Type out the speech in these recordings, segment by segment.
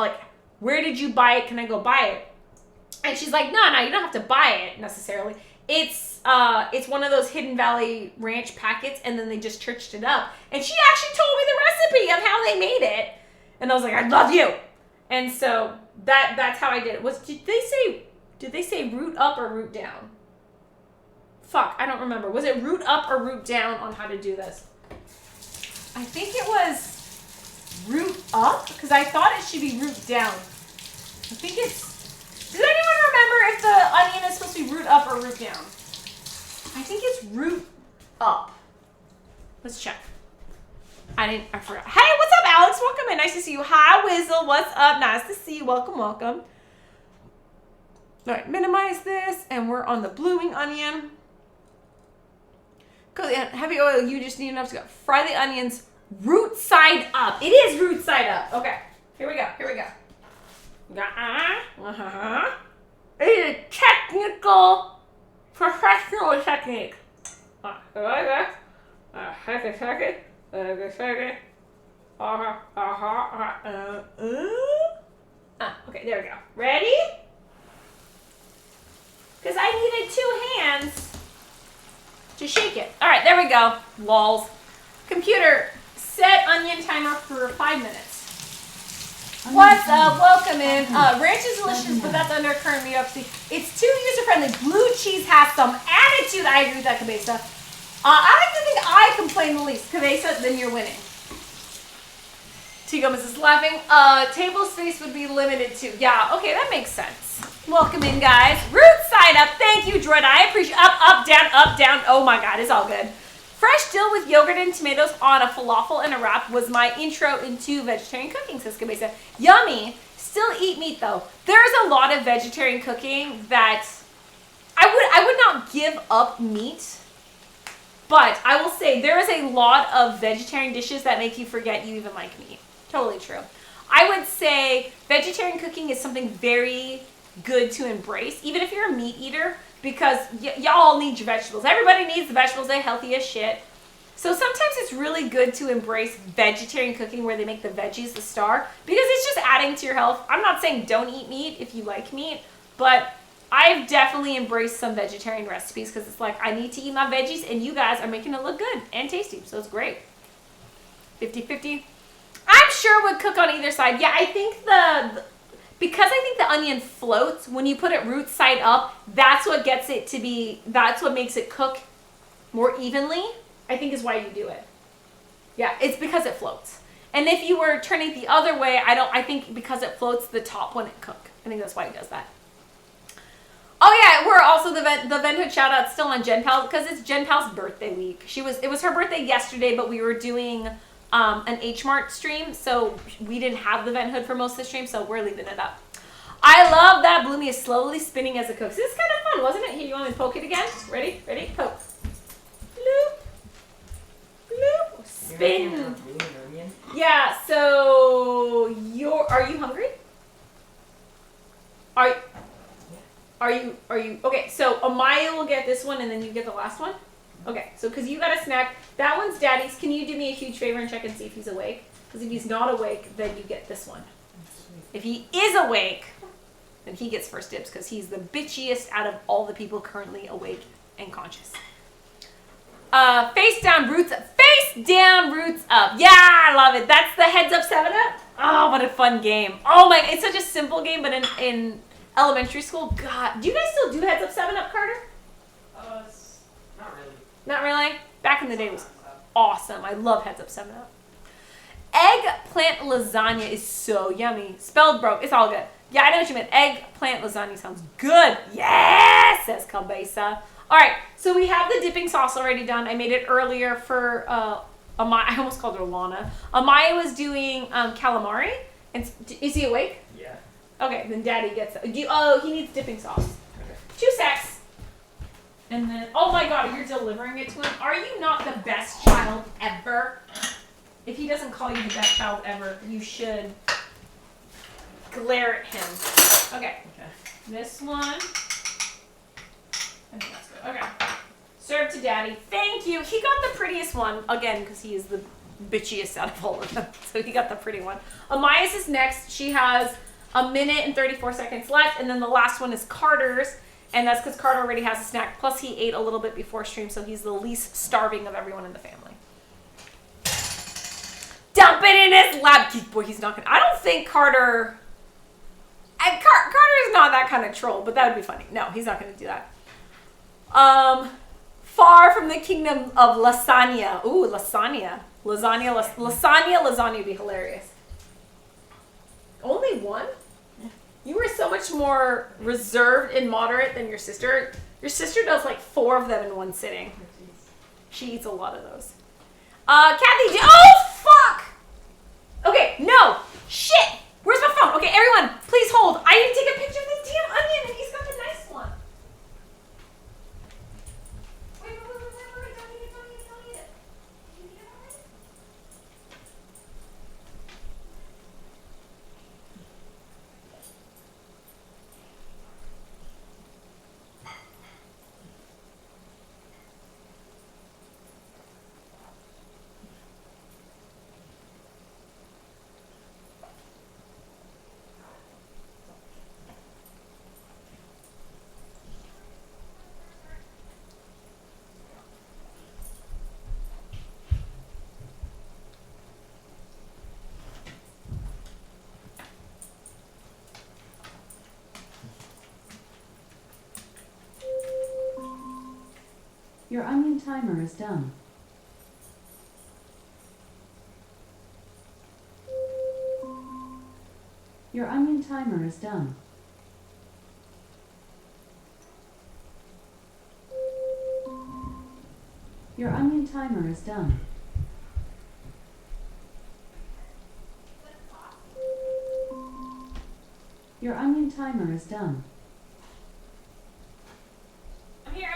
like, where did you buy it? Can I go buy it? And she's like, no, you don't have to buy it necessarily. It's one of those Hidden Valley Ranch packets, and then they just churched it up. And she actually told me the recipe of how they made it. And I was like, I love you. And so that's how I did it. Did they say root up or root down? Fuck, I don't remember. Was it root up or root down on how to do this? I think it was root up, because I thought it should be root down. I think it's... Does anyone remember if the onion is supposed to be root up or root down? I think it's root up. Let's check. I forgot. Hey, what's up, Alex? Welcome in. Nice to see you. Hi, Wizzle. What's up? Nice to see you. Welcome. All right, minimize this, and we're on the blooming onion. Heavy oil, you just need enough to go. Fry the onions root side up. It is root side up. Okay, here we go. It is a technical, professional technique. Okay, there we go. Ready? Because I needed 2 hands to shake it. All right, there we go. Lols. Computer, set onion timer for 5 minutes. What's up? Welcome in. Ranch is delicious, but that's undercurrent me up. It's too user-friendly. Blue cheese has some attitude. I agree with that, Cabeza. I like to think I complain the least. Cabeza, then you're winning. T. Gomez is laughing. Table space would be limited to. Yeah, okay, that makes sense. Welcome in, guys. Root side up. Thank you, Droid. I appreciate up, down. Oh my God, it's all good. Fresh dill with yogurt and tomatoes on a falafel and a wrap was my intro into vegetarian cooking, says Cabeza. Yummy. Still eat meat, though. There's a lot of vegetarian cooking that I would not give up meat, but I will say there is a lot of vegetarian dishes that make you forget you even like meat. Totally true. I would say vegetarian cooking is something very good to embrace, even if you're a meat eater, because y'all need your vegetables. Everybody needs the vegetables. They're healthy as shit. So sometimes it's really good to embrace vegetarian cooking where they make the veggies the star, because it's just adding to your health. I'm not saying don't eat meat if you like meat, but I've definitely embraced some vegetarian recipes because it's like I need to eat my veggies and you guys are making it look good and tasty. So it's great. 50-50. I'm sure would cook on either side. Yeah, I think because I think the onion floats, when you put it root side up, that's what gets it to be, that's what makes it cook more evenly, I think is why you do it. Yeah, it's because it floats. And if you were turning the other way, I think because it floats, the top wouldn't cook. I think that's why it does that. Oh yeah, we're also the Venhood shout out still on Jen Pal because it's Jen Pal's birthday week. It was her birthday yesterday, but we were doing an H Mart stream, so we didn't have the vent hood for most of the stream, so we're leaving it up. I love that Bloomy is slowly spinning as it cooks. This is kind of fun, wasn't it? Here, you want me to poke it again? Ready? Poke. Bloop. Bloop. Spin. Yeah, so are you hungry? Are you okay, so Amaya will get this one and then you get the last one? Okay, so because you got a snack. That one's Daddy's. Can you do me a huge favor and check and see if he's awake? Because if he's not awake, then you get this one. If he is awake, then he gets first dibs because he's the bitchiest out of all the people currently awake and conscious. Face down, roots up. Face down, roots up. Yeah, I love it. That's the heads up 7-Up. Oh, what a fun game. Oh my, it's such a simple game, but in elementary school, God. Do you guys still do heads up 7-Up, Carter? Not really. Not really? Back in the day it was awesome. I love heads up 7-Up. Eggplant lasagna is so yummy. Spelled broke. It's all good. Yeah, I know what you meant. Eggplant lasagna sounds good. Yes, says Cabeza. All right, so we have the dipping sauce already done. I made it earlier for Amaya. I almost called her Lana. Amaya was doing calamari. And is he awake? Yeah. Okay, then Daddy gets it. He needs dipping sauce. Okay. 2 secs. And then, oh my God, you're delivering it to him? Are you not the best child ever? If he doesn't call you the best child ever, you should glare at him. Okay. This one. I think that's good. Okay. Serve to Daddy. Thank you. He got the prettiest one, again, because he is the bitchiest out of all of them. So he got the pretty one. Amaya's is next. She has 1 minute and 34 seconds left. And then the last one is Carter's. And that's because Carter already has a snack. Plus he ate a little bit before stream, so he's the least starving of everyone in the family. Dump it in his lap. Geek boy, he's not going to. I don't think Carter... Carter is not that kind of troll, but that would be funny. No, he's not going to do that. Far from the kingdom of lasagna. Ooh, lasagna. Lasagna would be hilarious. Only one? You were so much more reserved and moderate than your sister. Your sister does like 4 of them in one sitting. She eats a lot of those. Kathy, oh, fuck! Okay, no. Shit. Where's my phone? Okay, everyone, please hold. I need to take a picture of this damn onion, and he's got the nice one. Wait, don't eat it. Did you eat it already? Your onion timer is done. Your onion timer is done. Your onion timer is done. Your onion timer is done. I'm here.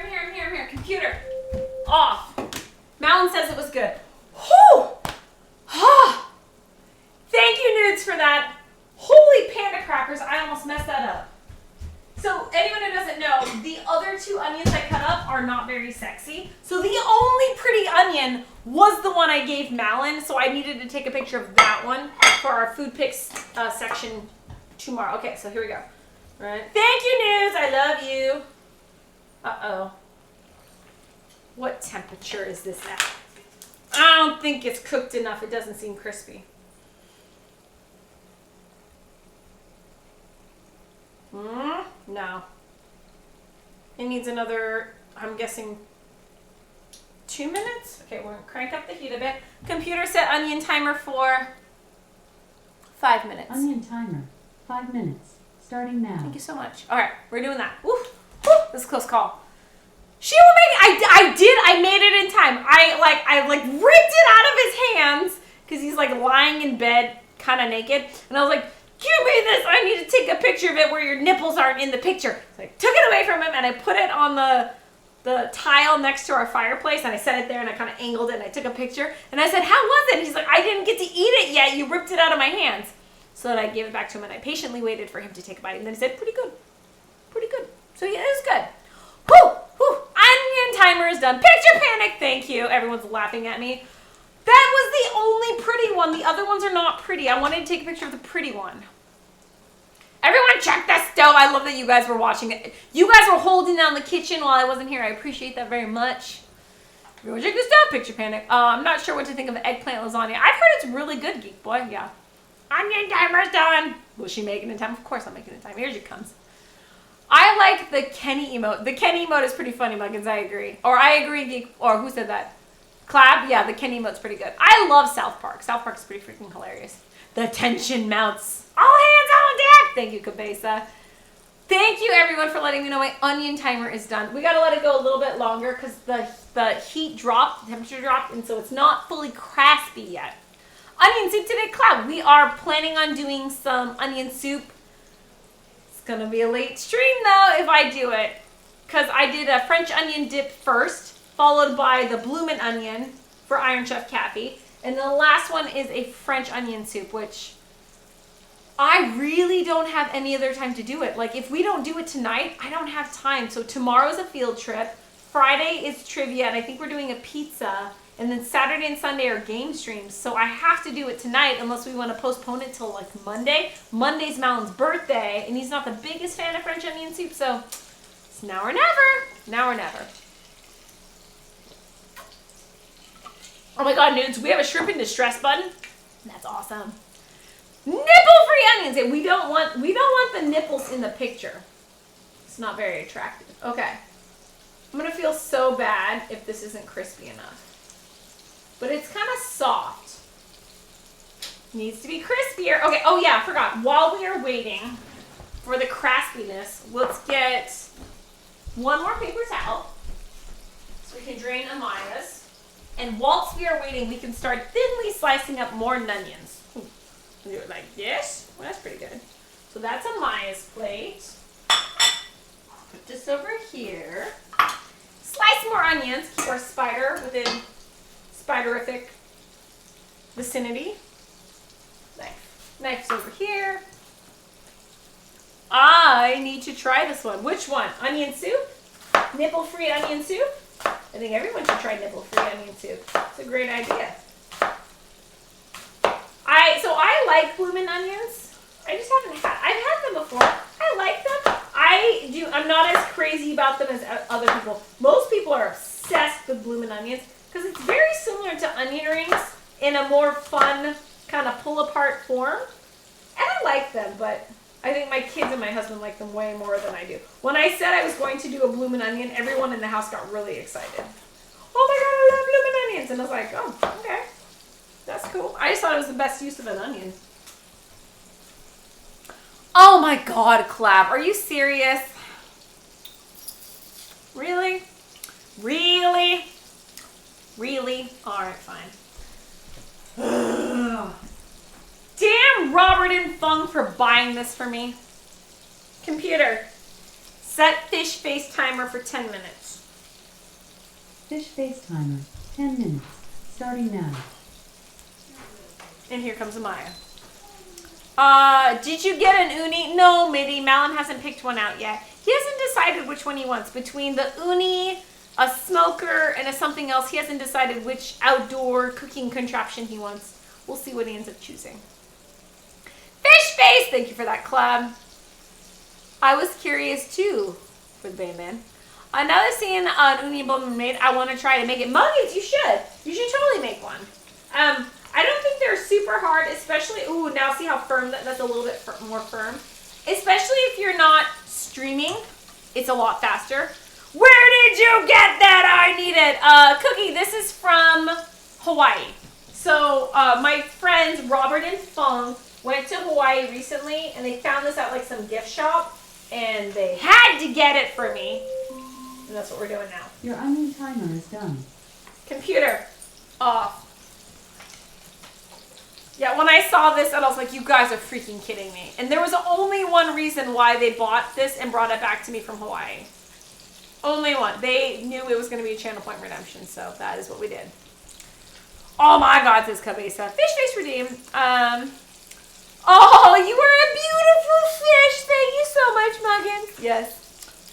Computer. Off. Malin says it was good. Whew! Ah! Thank you, Nudes, for that. Holy panda crackers, I almost messed that up. So, anyone who doesn't know, the other 2 onions I cut up are not very sexy. So the only pretty onion was the one I gave Malin, so I needed to take a picture of that one for our food pics section tomorrow. Okay, so here we go. All right. Thank you, Nudes. I love you. Uh-oh. What temperature is this at? I don't think it's cooked enough. It doesn't seem crispy. No. It needs another, I'm guessing, 2 minutes? Okay, we're going to crank up the heat a bit. Computer set onion timer for 5 minutes. Onion timer, 5 minutes, starting now. Thank you so much. All right, we're doing that. Woo, woo, this is a close call. She will make it. I made it in time. I ripped it out of his hands because he's like lying in bed kind of naked. And I was like, give me this. I need to take a picture of it where your nipples aren't in the picture. So I took it away from him and I put it on the tile next to our fireplace and I set it there and I kind of angled it and I took a picture. And I said, how was it? And he's like, I didn't get to eat it yet. You ripped it out of my hands. So then I gave it back to him and I patiently waited for him to take a bite. And then he said, pretty good. Pretty good. So yeah, it was good. Whew, whew. Onion timer is done. Picture panic. Thank you. Everyone's laughing at me. That was the only pretty one. The other ones are not pretty. I wanted to take a picture of the pretty one. Everyone check the stove. I love that you guys were watching it. You guys were holding down the kitchen while I wasn't here. I appreciate that very much. Everyone check the stove. Picture panic. I'm not sure what to think of eggplant lasagna. I've heard it's really good, Geek Boy. Yeah. Onion timer's done. Will she make it in time? Of course I'll make it in time. Here she comes. I like the Kenny emote. The Kenny emote is pretty funny, Muggins. I agree. Or I agree, Geek. Or who said that? Clab? Yeah, the Kenny emote's pretty good. I love South Park. South Park's pretty freaking hilarious. The tension mounts. All hands on deck. Thank you, Cabeza. Thank you, everyone, for letting me know my onion timer is done. We got to let it go a little bit longer because the heat dropped, the temperature dropped, and so it's not fully crispy yet. Onion soup today, Cloud. We are planning on doing some onion soup. It's going to be a late stream, though, if I do it. Because I did a French onion dip first, followed by the bloomin' onion for Iron Chef Kathy. And the last one is a French onion soup, which I really don't have any other time to do it. Like, if we don't do it tonight, I don't have time. So tomorrow's a field trip. Friday is trivia, and I think we're doing a pizza. And then Saturday and Sunday are game streams. So I have to do it tonight unless we want to postpone it till like Monday. Monday's Malon's birthday, and he's not the biggest fan of French onion soup, so it's now or never. Now or never. Oh my god, nudes, we have a shrimp in distress button. That's awesome. Nipple-free onions. And we don't want the nipples in the picture. It's not very attractive. Okay. I'm gonna feel so bad if this isn't crispy enough. But it's kind of soft. Needs to be crispier. Okay, oh yeah, I forgot. While we are waiting for the crispiness, let's get one more paper towel so we can drain Amaya's. And whilst we are waiting, we can start thinly slicing up more onions. Do it like this. Well, that's pretty good. So that's Amaya's plate. Put this over here. Slice more onions. Keep our spider within spiderific vicinity. Knife's over here. I need to try this one. Which one? Onion soup? Nipple-free onion soup? I think everyone should try nipple-free onion soup. It's a great idea. I like bloomin' onions. I just haven't had. I've had them before. I like them. I'm not as crazy about them as other people. Most people are obsessed with bloomin' onions because it's very similar to onion rings in a more fun kind of pull-apart form. And I like them, but I think my kids and my husband like them way more than I do. When I said I was going to do a bloomin' onion, everyone in the house got really excited. Oh my god, I love bloomin' onions! And I was like, oh, okay. That's cool. I just thought it was the best use of an onion. Oh my god, Clab, are you serious? Really? Really? Really? Alright, fine. Damn Robert and Fung for buying this for me. Computer, set fish face timer for 10 minutes. Fish face timer, 10 minutes, starting now. And here comes Amaya. Did you get an uni? No, Mitty. Malin hasn't picked one out yet. He hasn't decided which one he wants. Between the uni, a smoker, and a something else, he hasn't decided which outdoor cooking contraption he wants. We'll see what he ends up choosing. Fish face! Thank you for that, Club. I was curious, too, for the Band. Now that I've seen an uni bone made, I want to try to make it. Muggins, you should. You should totally make one. I don't think they're super hard, especially, ooh, now see how firm, that's a little bit more firm. Especially if you're not streaming, it's a lot faster. Where did you get that? I need it. Cookie, this is from Hawaii. So, my friends, Robert and Fung, went to Hawaii recently, and they found this at, like, some gift shop, and they had to get it for me. And that's what we're doing now. Your onion timer is done. Computer, off. Yeah, when I saw this, I was like, you guys are freaking kidding me. And there was only one reason why they bought this and brought it back to me from Hawaii. Only one. They knew it was going to be a channel point redemption, so that is what we did. Oh my god, this cabeza. Fish face redeemed. Oh, you are a beautiful fish. Thank you so much, Muggins. Yes.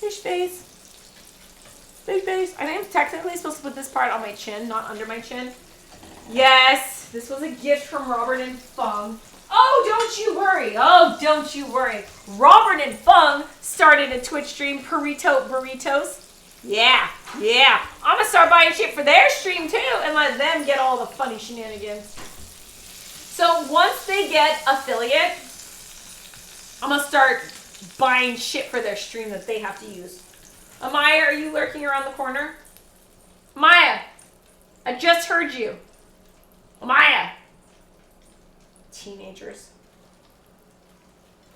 Fish face. Fish face. I think I'm technically supposed to put this part on my chin, not under my chin. Yes, this was a gift from Robert and Fung. Oh, don't you worry. Oh, don't you worry. Robert and Fung started a Twitch stream, Burrito Burritos. Yeah. I'm going to start buying shit for their stream too and let them get all the funny shenanigans. So once they get affiliate, I'm going to start buying shit for their stream that they have to use. Amaya, are you lurking around the corner? Amaya, I just heard you. Amaya. Teenagers.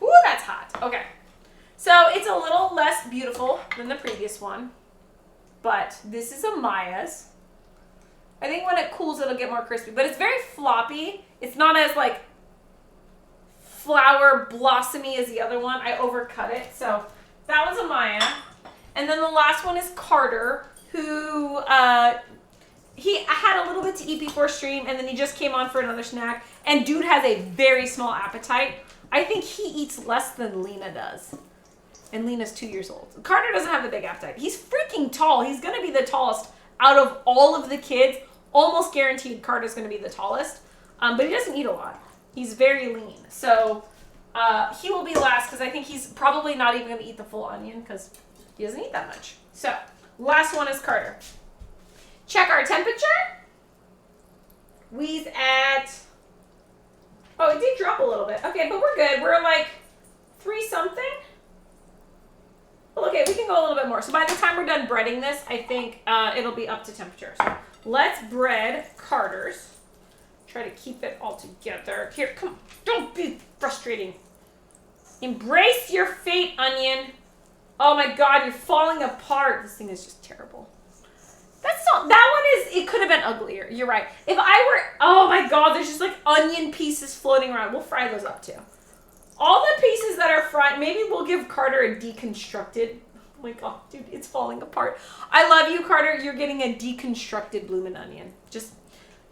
Ooh, that's hot. Okay. So it's a little less beautiful than the previous one. But this is Amaya's. I think when it cools, it'll get more crispy. But it's very floppy. It's not as, like, flower blossomy as the other one. I overcut it. So that was Amaya. And then the last one is Carter, who... he had a little bit to eat before stream, and then he just came on for another snack. And dude has a very small appetite. I think he eats less than Lena does. And Lena's 2 years old. Carter doesn't have the big appetite. He's freaking tall. He's going to be the tallest out of all of the kids. almost guaranteed Carter's going to be the tallest. But he doesn't eat a lot. He's very lean. So he will be last because I think he's probably not even going to eat the full onion because he doesn't eat that much. So last one is Carter. Check our temperature. We's at, oh, it did drop a little bit. Okay, but we're good. We're like 3 something. Well, okay, we can go a little bit more. So by the time we're done breading this, I think it'll be up to temperature. So let's bread Carter's. Try to keep it all together. Here, come on. Don't be frustrating. Embrace your fate, onion. Oh my God, you're falling apart. This thing is just terrible. That's not, that one is, it could have been uglier. You're right. If I were, oh my God, there's just like onion pieces floating around. We'll fry those up too. All the pieces that are fried, maybe we'll give Carter a deconstructed. Oh my God, dude, it's falling apart. I love you, Carter. You're getting a deconstructed bloomin' onion. Just,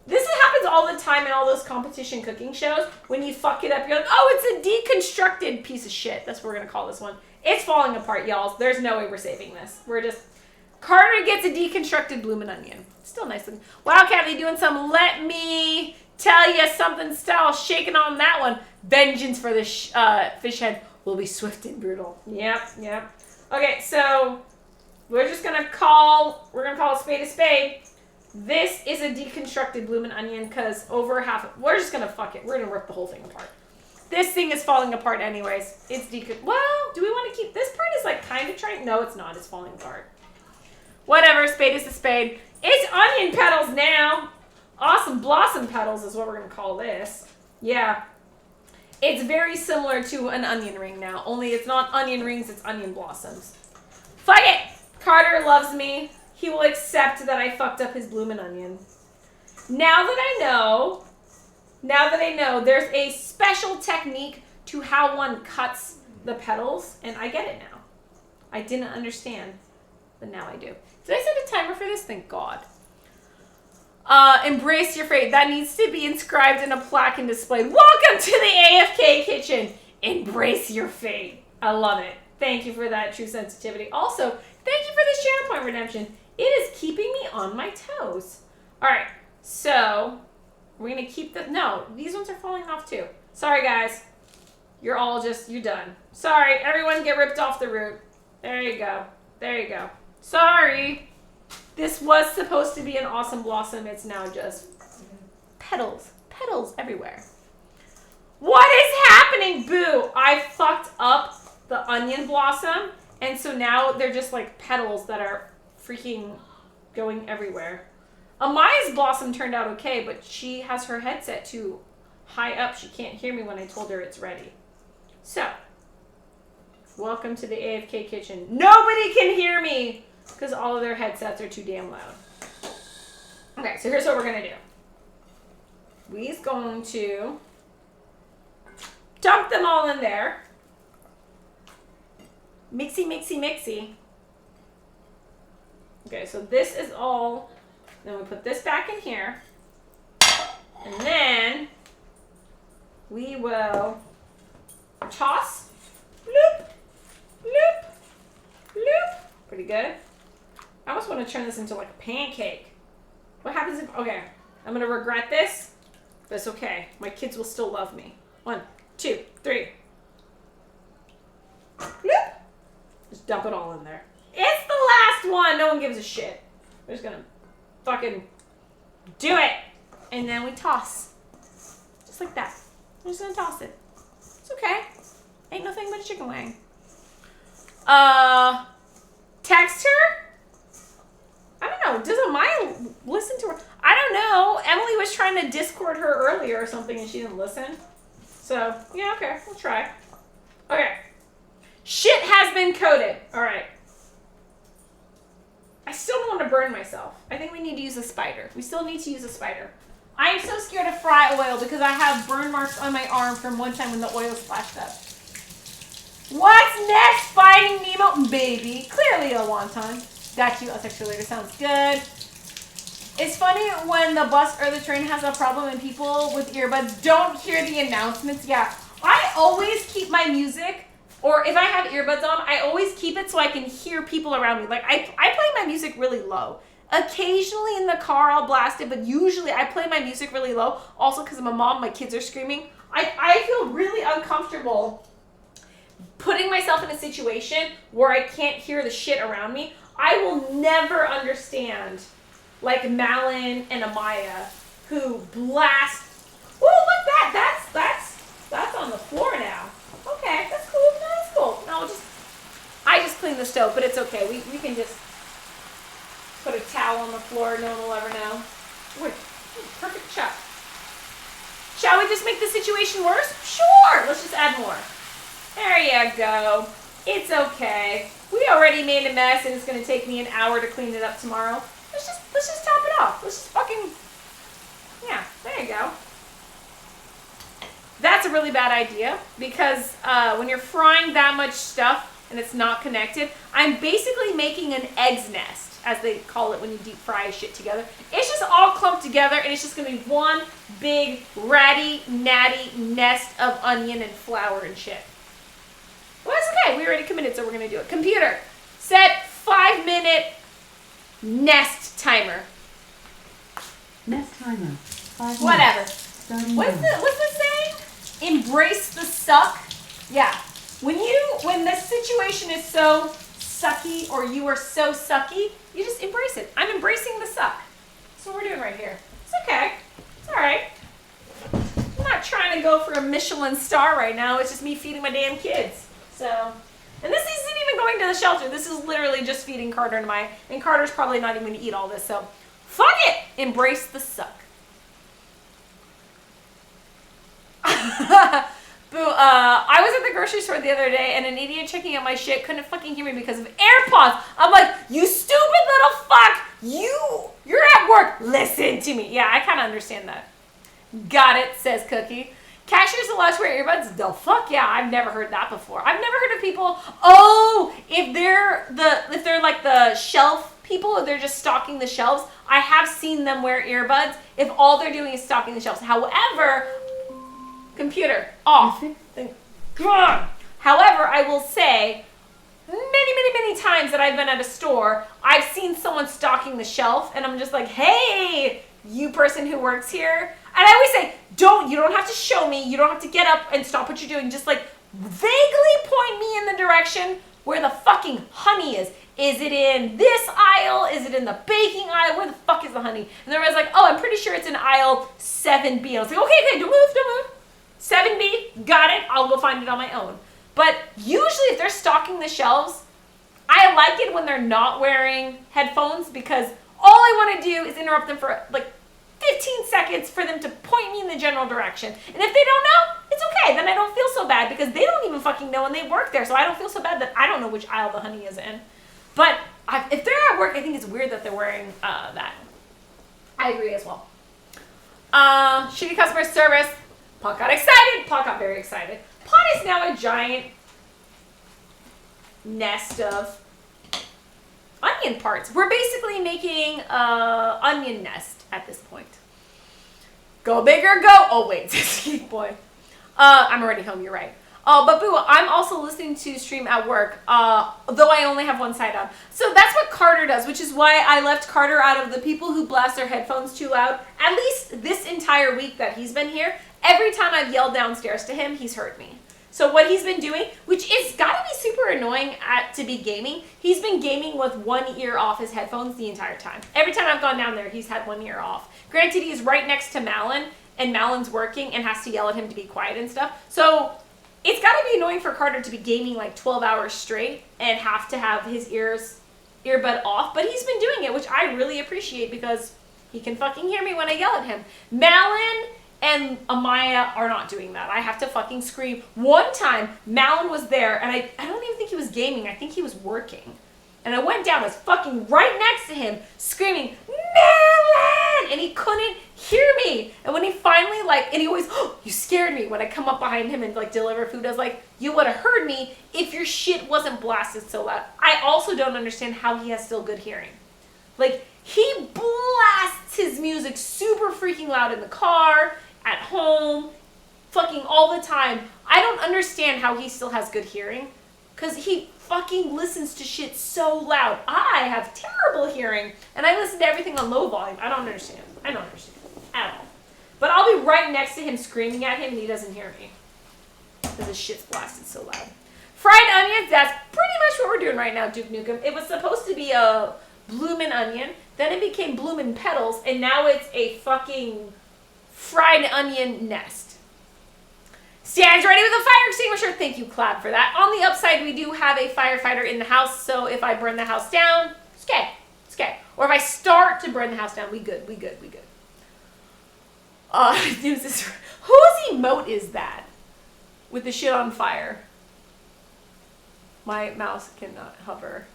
this happens all the time in all those competition cooking shows. When you fuck it up, you're like, oh, it's a deconstructed piece of shit. That's what we're going to call this one. It's falling apart, y'all. There's no way we're saving this. We're just, Carter gets a deconstructed bloomin' onion. Still nice looking. Wow, Kathy, doing some let me tell you something style, shaking on that one. Vengeance for the fish head will be swift and brutal. Yep. Okay, so we're just gonna call a spade. This is a deconstructed bloomin' onion because over half, we're just gonna fuck it. We're gonna rip the whole thing apart. This thing is falling apart anyways. It's well, do we want to keep, this part is like kind of trying, no it's not, it's falling apart. Whatever, spade is a spade. It's onion petals now. Awesome blossom petals is what we're gonna call this. Yeah. It's very similar to an onion ring now, only it's not onion rings, it's onion blossoms. Fuck it! Carter loves me. He will accept that I fucked up his bloomin' onion. Now that I know, there's a special technique to how one cuts the petals, and I get it now. I didn't understand, but now I do. Did I set a timer for this? Thank God. Embrace your fate. That needs to be inscribed in a plaque and displayed. Welcome to the AFK kitchen. Embrace your fate. I love it. Thank you for that true sensitivity. Also, thank you for the share point redemption. It is keeping me on my toes. All right, so we're gonna keep the, no, these ones are falling off too. Sorry guys, you're done. Sorry, everyone get ripped off the root. There you go. Sorry. This was supposed to be an awesome blossom. It's now just petals everywhere. What is happening, boo? I fucked up the onion blossom, and so now they're just like petals that are freaking going everywhere. Amaya's blossom turned out okay, but she has her headset too high up. She can't hear me when I told her it's ready. So, welcome to the AFK kitchen. Nobody can hear me because all of their headsets are too damn loud. Okay, so here's what we're going to do. We's going to dump them all in there. Mixy. Okay, so this is all. Then we put this back in here. And then we will toss. Bloop. Bloop. Bloop. Pretty good. I almost want to turn this into like a pancake. What happens if, okay, I'm going to regret this. But it's okay. My kids will still love me. 1, 2, 3. Bloop. Just dump it all in there. It's the last one. No one gives a shit. We're just going to fucking do it. And then we toss. Just like that. We're just going to toss it. It's okay. Ain't nothing but a chicken wing. Text her? I don't know. Does Amaya listen to her? I don't know. Emily was trying to Discord her earlier or something and she didn't listen. So, yeah, okay. We'll try. Okay. Shit has been coated. All right. I still don't want to burn myself. I think we need to use a spider. We still need to use a spider. I am so scared of fry oil because I have burn marks on my arm from one time when the oil splashed up. What's next? Finding Nemo? Baby. Clearly a wonton. Got you. I'll text you later. Sounds good. It's funny when the bus or the train has a problem and people with earbuds don't hear the announcements. Yeah. I always keep my music, or if I have earbuds on, I always keep it so I can hear people around me. Like, I play my music really low. Occasionally in the car I'll blast it, but usually I play my music really low. Also because I'm a mom, my kids are screaming. I feel really uncomfortable putting myself in a situation where I can't hear the shit around me. I will never understand like Malin and Amaya who blast. Oh, look that's on the floor now. Okay, that's cool. No, that's cool. No, I just cleaned the stove, but it's okay. We can just put a towel on the floor. No one will ever know. Wait, perfect shot. Shall we just make the situation worse? Sure. Let's just add more. There you go. It's okay. We already made a mess, and it's gonna take me an hour to clean it up tomorrow. Let's just top it off. Let's just fucking, yeah. There you go. That's a really bad idea because when you're frying that much stuff and it's not connected, I'm basically making an egg's nest, as they call it when you deep fry shit together. It's just all clumped together and it's just gonna be one big ratty, natty nest of onion and flour and shit. Well, that's okay. We already committed, so we're gonna do it. Computer, set 5-minute nest timer. Nest timer. 5 minutes. Whatever. Starting What's now. the saying? Embrace the suck. Yeah. When the situation is so sucky or you are so sucky, you just embrace it. I'm embracing the suck. That's what we're doing right here. It's okay. It's all right. I'm not trying to go for a Michelin star right now. It's just me feeding my damn kids. So, and this isn't even going to the shelter. This is literally just feeding Carter and Carter's probably not even going to eat all this. So, fuck it. Embrace the suck. Boo, I was at the grocery store the other day and an idiot checking out my shit couldn't fucking hear me because of AirPods. I'm like, you stupid little fuck! You're at work. Listen to me. Yeah, I kind of understand that. Got it, says Cookie. Cashiers allowed to wear earbuds? The fuck yeah, I've never heard that before. I've never heard of people, if they're like the shelf people, or they're just stocking the shelves, I have seen them wear earbuds if all they're doing is stocking the shelves. However, computer, off. Thank God. However, I will say, many times that I've been at a store, I've seen someone stocking the shelf, and I'm just like, hey, you person who works here. And I always say, you don't have to show me, you don't have to get up and stop what you're doing, just like vaguely point me in the direction where the fucking honey is. Is it in this aisle? Is it in the baking aisle? Where the fuck is the honey? And everybody's like, oh, I'm pretty sure it's in aisle 7B. I was like, okay, don't move. 7B, got it. I'll go find it on my own. But usually if they're stocking the shelves, I like it when they're not wearing headphones because all I want to do is interrupt them for like 15 seconds for them to point me in the general direction. And if they don't know, it's okay. Then I don't feel so bad because they don't even fucking know and they work there. So I don't feel so bad that I don't know which aisle the honey is in. But if they're at work, I think it's weird that they're wearing that. I agree as well. Shitty customer service. Pot got excited. Pot got very excited. Pot is now a giant nest of onion parts. We're basically making an onion nest at this point. Go big or go. Oh, wait. Boy. I'm already home. You're right. But boo, I'm also listening to stream at work, though I only have one side on. So that's what Carter does, which is why I left Carter out of the people who blast their headphones too loud. At least this entire week that he's been here, every time I've yelled downstairs to him, he's heard me. So what he's been doing, which is gotta be super annoying to be gaming, he's been gaming with one ear off his headphones the entire time. Every time I've gone down there, he's had one ear off. Granted, he's right next to Malin, and Malin's working and has to yell at him to be quiet and stuff. So it's gotta be annoying for Carter to be gaming like 12 hours straight and have to have his earbud off, but he's been doing it, which I really appreciate because he can fucking hear me when I yell at him. Malin and Amaya are not doing that. I have to fucking scream. One time, Malin was there, and I don't even think he was gaming. I think he was working. And I went down, I was fucking right next to him, screaming, Malin! And he couldn't hear me. And when he finally, and he always, oh, you scared me. When I come up behind him and, deliver food, I was like, you would have heard me if your shit wasn't blasted so loud. I also don't understand how he has still good hearing. He blasts his music super freaking loud in the car, at home, fucking all the time. I don't understand how he still has good hearing. because he fucking listens to shit so loud. I have terrible hearing, and I listen to everything on low volume. I don't understand. At all. But I'll be right next to him screaming at him, and he doesn't hear me because his shit's blasted so loud. Fried onions, that's pretty much what we're doing right now, Duke Nukem. It was supposed to be a bloomin' onion, then it became bloomin' petals, and now it's a fucking fried onion nest. Stands ready with a fire extinguisher. Thank you, Clap, for that. On the upside, we do have a firefighter in the house, so if I burn the house down, it's okay. It's okay. Or if I start to burn the house down, we good. Whose emote is that? With the shit on fire. My mouse cannot hover.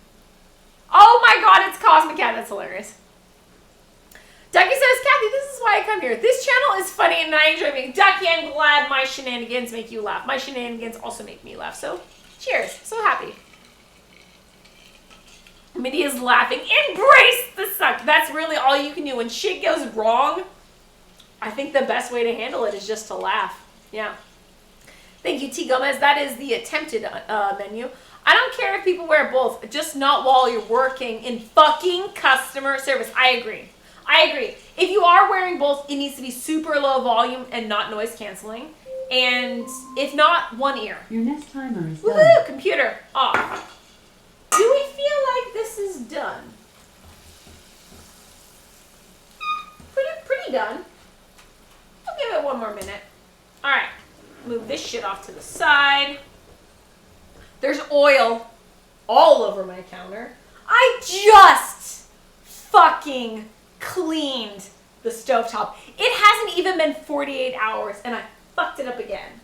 Oh my god, it's Cosmic Cat. That's hilarious. Ducky says, Kathy, this is why I come here. This channel is funny and I enjoy being Ducky. I'm glad my shenanigans make you laugh. My shenanigans also make me laugh. So, cheers. So happy. Minnie is laughing. Embrace the suck. That's really all you can do. When shit goes wrong, I think the best way to handle it is just to laugh. Yeah. Thank you, T. Gomez. That is the attempted menu. I don't care if people wear both, just not while you're working in fucking customer service. I agree. If you are wearing both, it needs to be super low volume and not noise canceling. And if not, one ear. Your next timer is done. Woohoo! Computer off. Do we feel like this is done? Pretty done. I'll give it one more minute. All right. Move this shit off to the side. There's oil all over my counter. I just fucking cleaned the stovetop. It hasn't even been 48 hours and I fucked it up again.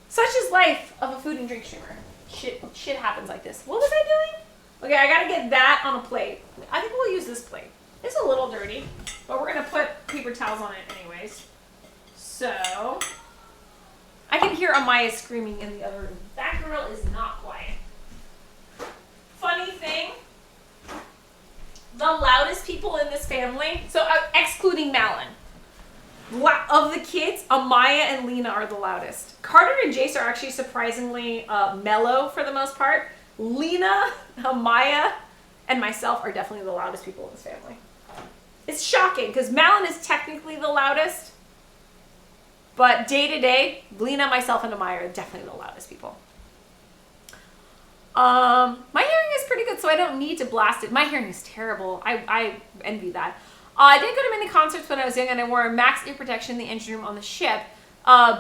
Such is life of a food and drink streamer. Shit happens like this. What was I doing? Okay, I gotta get that on a plate. I think we'll use this plate. It's a little dirty, but we're gonna put paper towels on it anyways. So, I can hear Amaya screaming in the other room. That girl is not quiet. Funny thing, the loudest people in this family, so excluding Malin, of the kids, Amaya and Lena are the loudest. Carter and Jace are actually surprisingly mellow for the most part. Lena, Amaya, and myself are definitely the loudest people in this family. It's shocking because Malin is technically the loudest, but day to day, Lena, myself, and Amaya are definitely the loudest people. My hearing is pretty good, so I don't need to blast it. My hearing is terrible. I envy that. I did go to many concerts when I was young, and I wore a max ear protection in the engine room on the ship.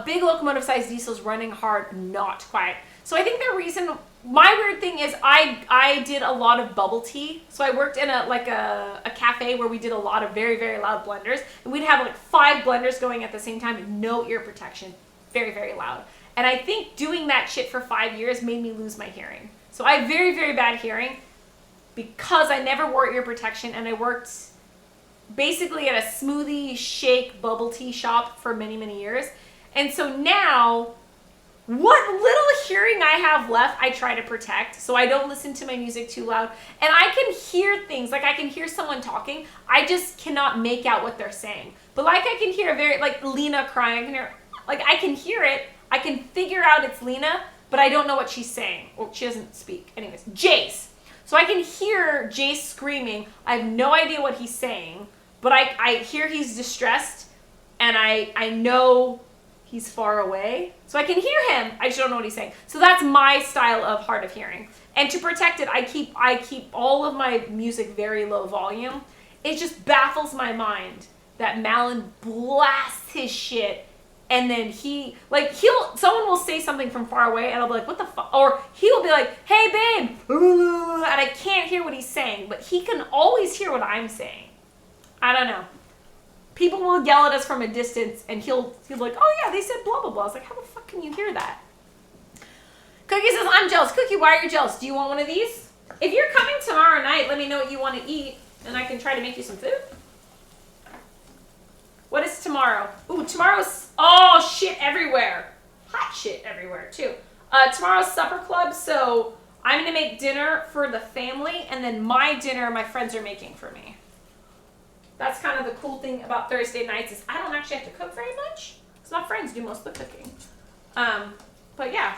Big locomotive-sized diesels running hard, not quiet. So I think the reason, my weird thing is I did a lot of bubble tea. So I worked in a cafe where we did a lot of very, very loud blenders. And we'd have like 5 blenders going at the same time and no ear protection. Very, very loud. And I think doing that shit for 5 years made me lose my hearing. So I have very, very bad hearing because I never wore ear protection and I worked basically at a smoothie shake bubble tea shop for many, many years. And so now, what little hearing I have left, I try to protect so I don't listen to my music too loud. And I can hear things, like I can hear someone talking, I just cannot make out what they're saying. But like I can hear like Lena crying, I can hear it, I can figure out it's Lena, but I don't know what she's saying. Well, she doesn't speak. Anyways, Jace. So I can hear Jace screaming. I have no idea what he's saying, but I hear he's distressed, and I know he's far away. So I can hear him. I just don't know what he's saying. So that's my style of hard of hearing. And to protect it, I keep all of my music very low volume. It just baffles my mind that Malin blasts his shit. And then someone will say something from far away and I'll be like, what the fuck? Or he'll be like, hey babe, and I can't hear what he's saying, but he can always hear what I'm saying. I don't know. People will yell at us from a distance and he'll be like, oh yeah, they said blah, blah, blah. I was like, how the fuck can you hear that? Cookie says, I'm jealous. Cookie, why are you jealous? Do you want one of these? If you're coming tomorrow night, let me know what you want to eat and I can try to make you some food. What is tomorrow? Ooh, tomorrow's, oh, shit everywhere. Hot shit everywhere, too. Tomorrow's supper club, so I'm going to make dinner for the family, and then my dinner my friends are making for me. That's kind of the cool thing about Thursday nights is I don't actually have to cook very much, because my friends do most of the cooking. But yeah.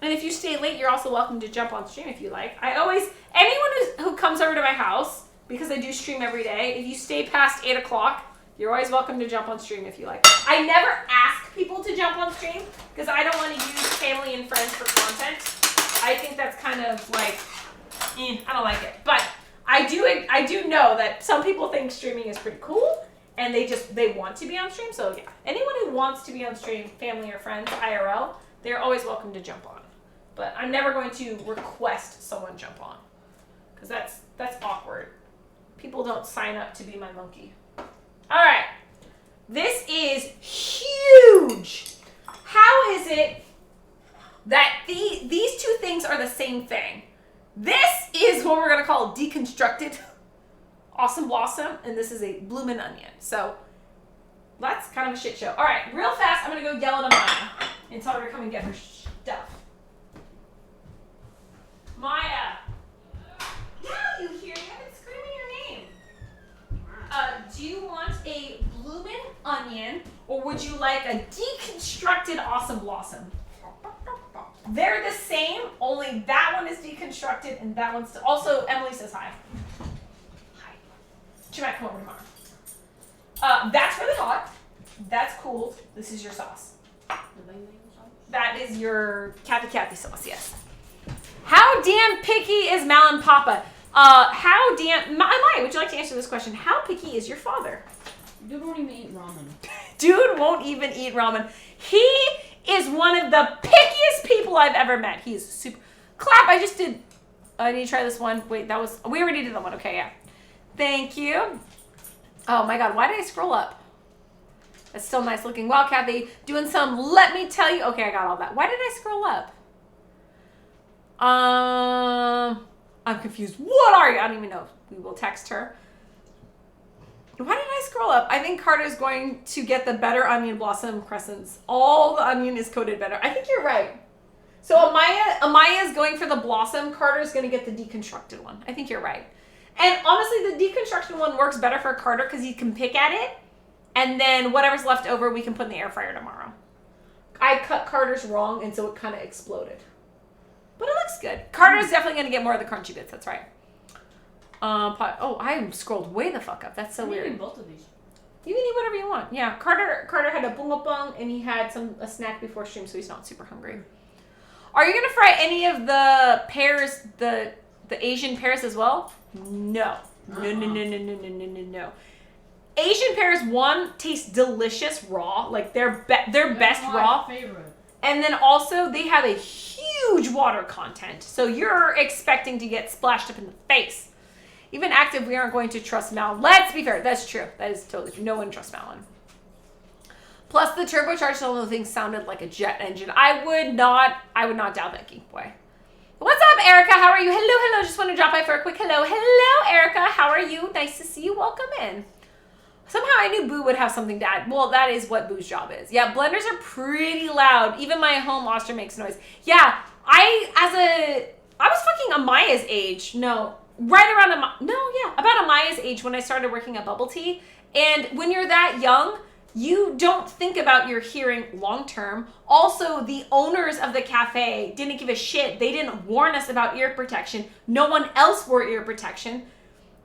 And if if you stay late, you're also welcome to jump on stream if you like. Anyone who comes over to my house, because I do stream every day, if you stay past 8 o'clock, you're always welcome to jump on stream if you like. I never ask people to jump on stream because I don't want to use family and friends for content. I think that's kind of like, I don't like it. But I do know that some people think streaming is pretty cool and they want to be on stream. So yeah, anyone who wants to be on stream, family or friends, IRL, they're always welcome to jump on. But I'm never going to request someone jump on because that's awkward. People don't sign up to be my monkey. All right, this is huge. How is it that these two things are the same thing? This is what we're gonna call deconstructed awesome blossom, and this is a bloomin' onion. So that's kind of a shit show. All right, real fast, I'm gonna go yell at Maya and tell her to come and get her stuff. Maya, now you hear me? I've been screaming your name. Do you want a bloomin' onion, or would you like a deconstructed awesome blossom? They're the same, only that one is deconstructed and that one's also. Emily says hi. Hi. She might come over tomorrow. That's really hot. That's cooled. This is your sauce. That is your Kathy sauce, yes. How damn picky is Mal and Papa? Maya, would you like to answer this question? How picky is your father? Dude won't even eat ramen. Dude won't even eat ramen. He is one of the pickiest people I've ever met. He's super. Clap, I just did. I need to try this one. Wait, we already did that one. Okay, yeah. Thank you. Oh my God, why did I scroll up? That's still nice looking. Wow, Kathy, doing some, let me tell you. Okay, I got all that. Why did I scroll up? I'm confused. What are you? I don't even know. We will text her. Why did I scroll up? I think Carter's going to get the better onion blossom crescents. All the onion is coated better. I think you're right. So Amaya is going for the blossom. Carter's going to get the deconstructed one. I think you're right. And honestly, the deconstructed one works better for Carter because he can pick at it. And then whatever's left over, we can put in the air fryer tomorrow. I cut Carter's wrong, and so it kind of exploded. But it looks good. Carter's definitely going to get more of the crunchy bits. That's right. I scrolled way the fuck up. That's so weird. Eating both of these. You can eat whatever you want. Yeah, Carter had a bungapung and he had a snack before stream, so he's not super hungry. Are you gonna fry any of the pears, the Asian pears as well? No. No. Asian pears, one, taste delicious raw, like they're best raw. Favorite. And then also they have a huge water content, so you're expecting to get splashed up in the face. Even active, we aren't going to trust Mal. Let's be fair. That's true. That is totally true. No one trusts Malin. Plus, the turbocharged little thing sounded like a jet engine. I would not doubt that, geek boy. What's up, Erica? How are you? Hello. Just want to drop by for a quick hello. Hello, Erica. How are you? Nice to see you. Welcome in. Somehow I knew Boo would have something to add. Well, that is what Boo's job is. Yeah, blenders are pretty loud. Even my home Oster makes noise. Yeah, I was fucking Amaya's age. No. About Amaya's age when I started working at Bubble Tea. And when you're that young, you don't think about your hearing long term. Also, the owners of the cafe didn't give a shit. They didn't warn us about ear protection. No one else wore ear protection.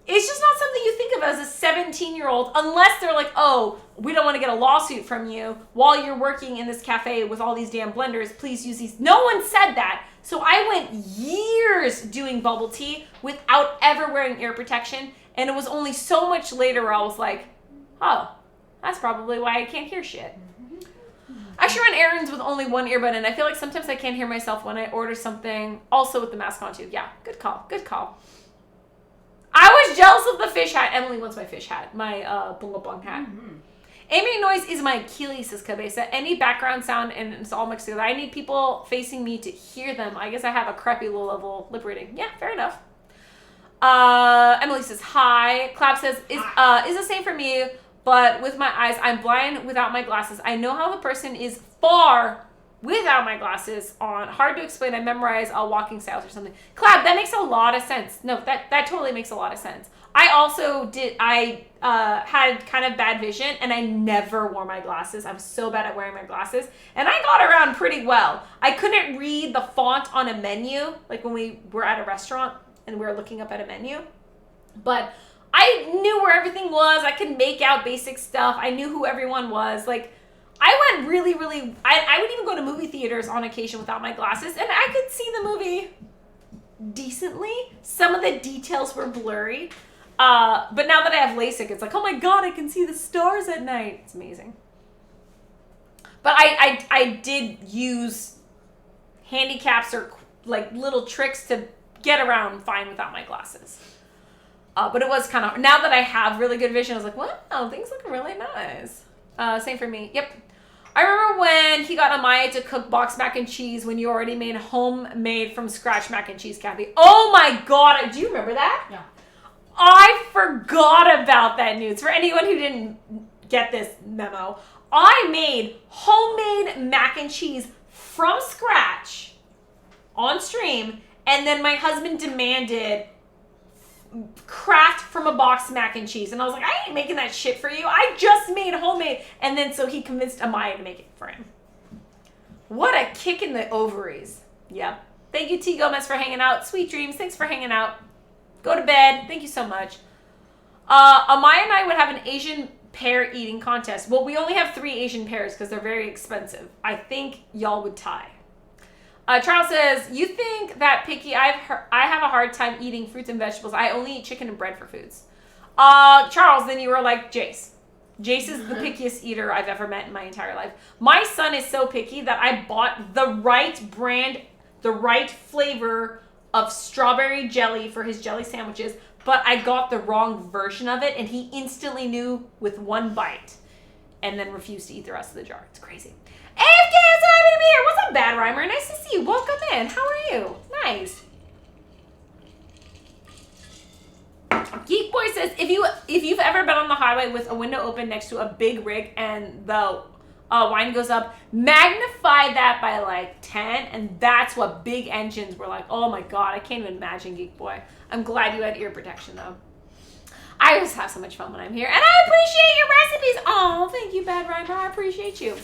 It's just not something you think of as a 17-year-old unless they're like, oh, we don't want to get a lawsuit from you while you're working in this cafe with all these damn blenders. Please use these. No one said that. So I went years doing bubble tea without ever wearing ear protection. And it was only so much later where I was like, oh, that's probably why I can't hear shit. I actually run errands with only one earbud, and I feel like sometimes I can't hear myself when I order something. Also with the mask on too. Yeah, good call. I was jealous of the fish hat. Emily wants my fish hat, my bungabung hat. Mm-hmm. Ambient noise is my Achilles, says Cabeza. Any background sound, and it's all mixed together. I need people facing me to hear them. I guess I have a crappy low level lip reading. Yeah, fair enough. Emily says hi. Clap says is the same for me, but with my eyes, I'm blind without my glasses. I know how the person is far without my glasses on. Hard to explain. I memorize walking styles or something. Clap, that makes a lot of sense. No, that totally makes a lot of sense. I also had kind of bad vision, and I never wore my glasses. I was so bad at wearing my glasses, and I got around pretty well. I couldn't read the font on a menu, like when we were at a restaurant and we were looking up at a menu, but I knew where everything was. I could make out basic stuff. I knew who everyone was. Like, I went really, I would even go to movie theaters on occasion without my glasses, and I could see the movie decently. Some of the details were blurry. But now that I have LASIK, it's like, oh my God, I can see the stars at night. It's amazing. But I did use handicaps or like little tricks to get around fine without my glasses. But it was kind of, now that I have really good vision, I was like, wow, things look really nice. Same for me. Yep. I remember when he got Amaya to cook boxed mac and cheese when you already made homemade from scratch mac and cheese, Kathy. Oh my God. Do you remember that? Yeah. I forgot about that news. For anyone who didn't get this memo, I made homemade mac and cheese from scratch on stream, and then my husband demanded craft from a box mac and cheese, and I was like, I ain't making that shit for you. I just made homemade. And then so he convinced Amaya to make it for him. What a kick in the ovaries. Yep. Thank you, T. Gomez, for hanging out. Sweet dreams. Thanks for hanging out. Go to bed. Thank you so much. Amaya and I would have an Asian pear eating contest. Well, we only have 3 Asian pears because they're very expensive. I think y'all would tie. Charles says, you think that picky? I have a hard time eating fruits and vegetables. I only eat chicken and bread for foods. Charles, then you were like Jace. Jace is the pickiest eater I've ever met in my entire life. My son is so picky that I bought the right brand, the right flavor of strawberry jelly for his jelly sandwiches, but I got the wrong version of it, and he instantly knew with one bite and then refused to eat the rest of the jar. It's crazy. AFK, I'm so happy to be here. What's up, Bad Rhymer? Nice to see you. Welcome in. How are you? Nice. Geek Boy says, if you've ever been on the highway with a window open next to a big rig and the wine goes up, magnify that by like 10, and that's what big engines were like. Oh my God, I can't even imagine, Geek Boy. I'm glad you had ear protection though. I always have so much fun when I'm here, and I appreciate your recipes. Oh, thank you, Bad Rhymer. I appreciate you.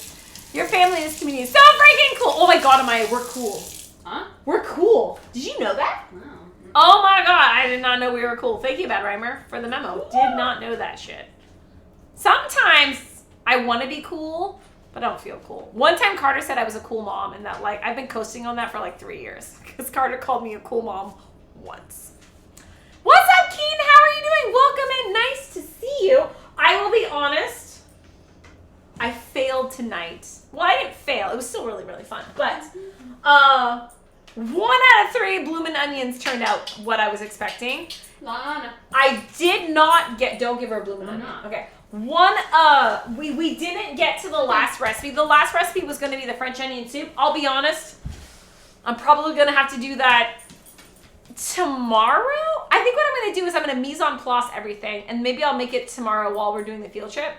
Your family in this community is so freaking cool. Oh my God, Amaya, we're cool. Huh? We're cool. Did you know that? Wow. Oh my God, I did not know we were cool. Thank you, Bad Rhymer, for the memo. Did not know that shit. Sometimes I want to be cool, but I don't feel cool. One time Carter said I was a cool mom, and that, like, I've been coasting on that for like 3 years because Carter called me a cool mom once. What's up, Keen? How are you doing? Welcome in. Nice to see you. I will be honest. I failed tonight. Well, I didn't fail. It was still really, really fun. But 1 out of 3 bloomin' onions turned out what I was expecting. Lana. I did not get. Don't give her a bloomin' onion. Okay. We didn't get to the last recipe. The last recipe was going to be the French onion soup. I'll be honest. I'm probably going to have to do that tomorrow. I think what I'm going to do is I'm going to mise en place everything, and maybe I'll make it tomorrow while we're doing the field trip.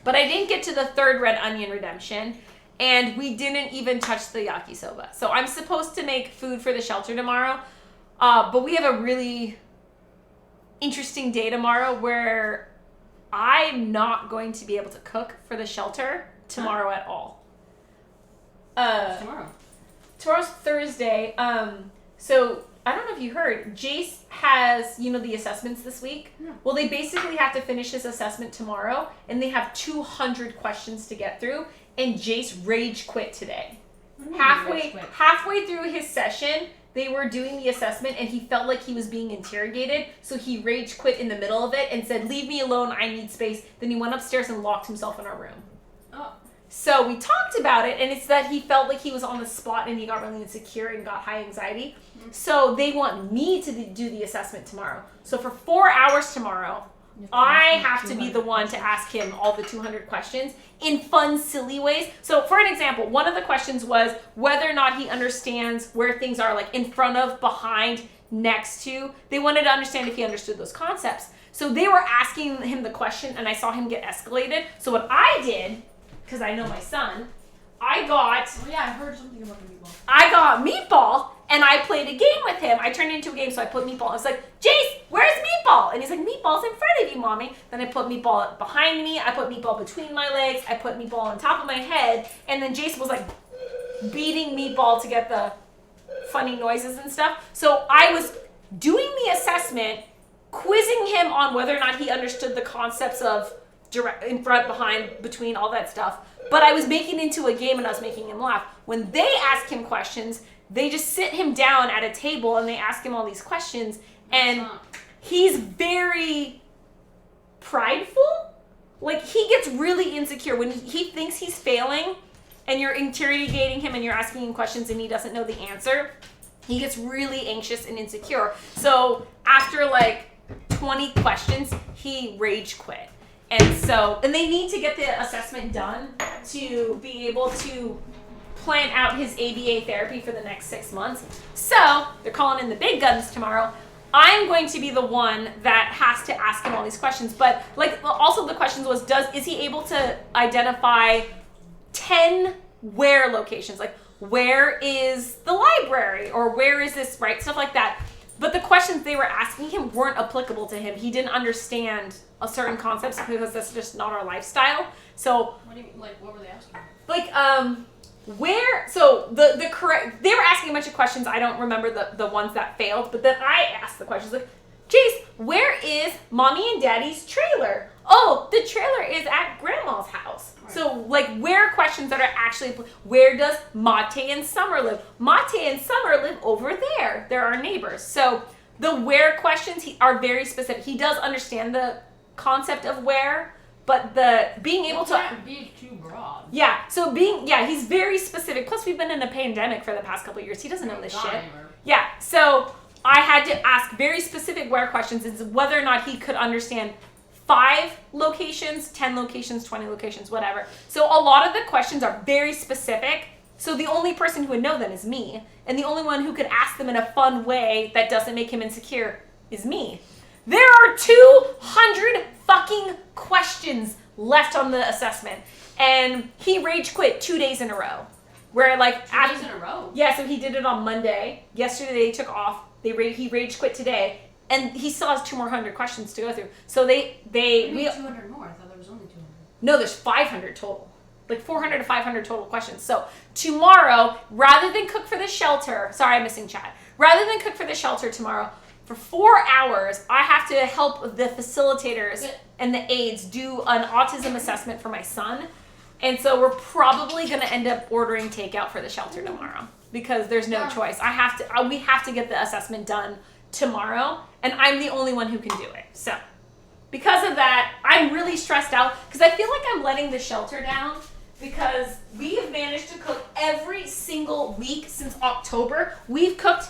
But I didn't get to the 3rd red onion redemption, and we didn't even touch the yakisoba. So I'm supposed to make food for the shelter tomorrow, but we have a really interesting day tomorrow where I'm not going to be able to cook for the shelter tomorrow at all. Tomorrow. Tomorrow's Thursday. So I don't know if you heard, Jace has, the assessments this week. Yeah. Well, they basically have to finish his assessment tomorrow, and they have 200 questions to get through, and Jace rage quit today. Halfway through his session, they were doing the assessment, and he felt like he was being interrogated, so he rage quit in the middle of it and said, leave me alone, I need space. Then he went upstairs and locked himself in our room. Oh. So we talked about it, and it's that he felt like he was on the spot, and he got really insecure and got high anxiety. Mm-hmm. So they want me to do the assessment tomorrow. So for 4 hours tomorrow, I have to be the one to ask him all the 200 questions in fun, silly ways. So for an example, one of the questions was whether or not he understands where things are, like in front of, behind, next to. They wanted to understand if he understood those concepts. So they were asking him the question, and I saw him get escalated. So what I did, because I know my son, I got Oh yeah, I heard something about the meatball. Meatball, and I played a game with him. I turned it into a game, so I put Meatball. I was like, Jace, where's Meatball? And he's like, Meatball's in front of you, Mommy. Then I put Meatball behind me. I put Meatball between my legs. I put Meatball on top of my head. And then Jace was like beating Meatball to get the funny noises and stuff. So I was doing the assessment, quizzing him on whether or not he understood the concepts of direct, in front, behind, between, all that stuff. But I was making it into a game and I was making him laugh. When they ask him questions, they just sit him down at a table and they ask him all these questions. And he's very prideful. Like, he gets really insecure when he thinks he's failing and you're interrogating him and you're asking him questions and he doesn't know the answer. He gets really anxious and insecure. So after like 20 questions, he rage quit. And they need to get the assessment done to be able to plan out his ABA therapy for the next 6 months. So they're calling in the big guns tomorrow. I'm going to be the one that has to ask him all these questions. But like, also the questions was, is he able to identify 10 where locations? Like, where is the library? Or where is this, right? Stuff like that. But the questions they were asking him weren't applicable to him. He didn't understand a certain concepts because that's just not our lifestyle. So, What do you like? What were they asking? like, where? So the correct. They were asking a bunch of questions. I don't remember the ones that failed. But then I asked the questions like, Jace, where is Mommy and Daddy's trailer? Oh, the trailer is at Grandma's house. Right. So, like, where questions that are actually, where does Mate and Summer live? Mate and Summer live over there. They're our neighbors. So, the where questions are very specific. He does understand the concept of where, but the being able to can't be too broad. Yeah. So he's very specific. Plus, we've been in a pandemic for the past couple of years. He doesn't know this shit. Yeah. So I had to ask very specific where questions, is whether or not he could understand 5 locations, 10 locations, 20 locations, whatever. So a lot of the questions are very specific. So the only person who would know them is me. And the only one who could ask them in a fun way that doesn't make him insecure is me. There are 200 fucking questions left on the assessment. And he rage quit 2 days in a row. Where like 2 days in a row? Yeah, so he did it on Monday. Yesterday they took off. He rage quit today. And he still has 200 questions to go through. So we 200 more. I thought there was only 200. No, there's 500 total. Like 400 to 500 total questions. So tomorrow, rather than cook for the shelter, sorry, I'm missing chat. Rather than cook for the shelter tomorrow, for 4 hours, I have to help the facilitators and the aides do an autism assessment for my son. And so we're probably going to end up ordering takeout for the shelter tomorrow because there's no choice. We have to get the assessment done tomorrow, and I'm the only one who can do it. So because of that, I'm really stressed out because I feel like I'm letting the shelter down because we have managed to cook every single week since October. We've cooked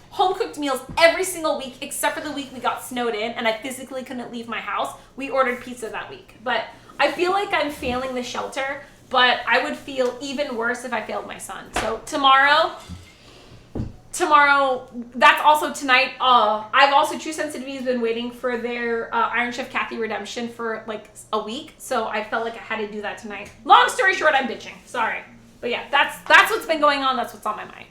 home-cooked meals every single week except for the week we got snowed in and I physically couldn't leave my house. We ordered pizza that week. But I feel like I'm failing the shelter, but I would feel even worse if I failed my son. So tomorrow, that's also tonight. I've also, True Sensitivity has been waiting for their Iron Chef Kathy redemption for like a week. So I felt like I had to do that tonight. Long story short, I'm bitching. Sorry. But yeah, that's what's been going on. That's what's on my mind.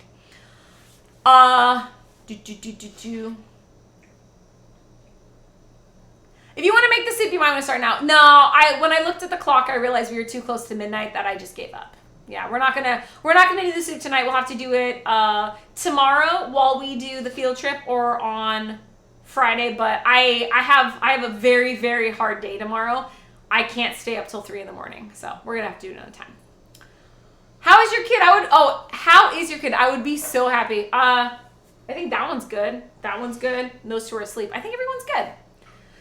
If you want to make the soup, you might want to start now. No, when I looked at the clock, I realized we were too close to midnight that I just gave up. Yeah, we're not gonna do the soup tonight. We'll have to do it tomorrow while we do the field trip or on Friday. But I have a very, very hard day tomorrow. I can't stay up till 3 a.m. So we're gonna have to do it another time. How is your kid? How is your kid? I would be so happy. I think that one's good. That one's good. And those 2 are asleep. I think everyone's good.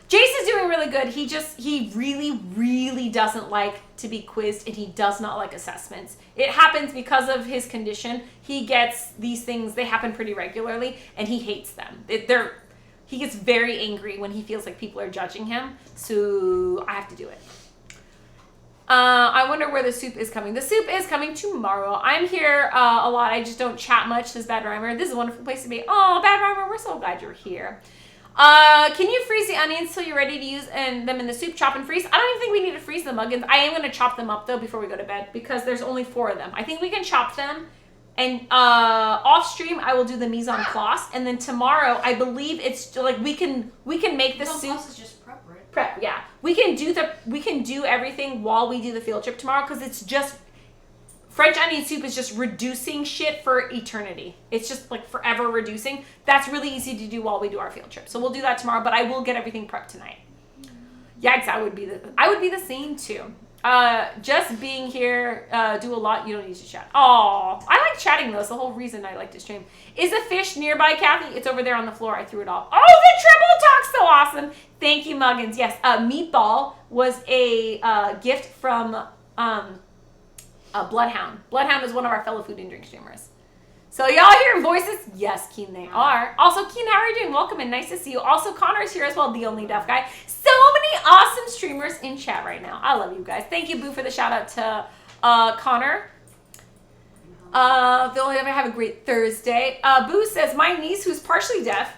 Jace is doing really good. He really, really doesn't like to be quizzed and he does not like assessments. It happens because of his condition. He gets these things, they happen pretty regularly and he hates them. He gets very angry when he feels like people are judging him. So I have to do it. I wonder where the soup is coming. The soup is coming tomorrow. I'm here a lot. I just don't chat much, says Bad Rhymer. This is a wonderful place to be. Oh, Bad Rhymer, we're so glad you're here. Can you freeze the onions till you're ready to use them in the soup? Chop and freeze? I don't even think we need to freeze the muggins. I am going to chop them up though before we go to bed because there's only 4 of them. I think we can chop them. And off stream, I will do the mise en place, and then tomorrow, I believe it's like we can make the soup. Is just prep, right? Prep, yeah. We can do everything while we do the field trip tomorrow because it's just French onion soup is just reducing shit for eternity. It's just like forever reducing. That's really easy to do while we do our field trip. So we'll do that tomorrow, but I will get everything prepped tonight. Yeah, I would be the same too. Just being here, do a lot. You don't need to chat. Oh, I like chatting though. It's the whole reason I like to stream. Is the fish nearby, Kathy? It's over there on the floor. I threw it off. Oh, the triple talk's so awesome. Thank you, Muggins. Yes, meatball was a gift from Bloodhound. Bloodhound is one of our fellow food and drink streamers. So y'all hearing voices? Yes, Keen, they are. Also, Keen, how are you doing? Welcome and nice to see you. Also, Connor's here as well, the only deaf guy. So many awesome streamers in chat right now. I love you guys. Thank you, Boo, for the shout out to Connor. They'll ever have a great Thursday. Boo says, my niece, who's partially deaf,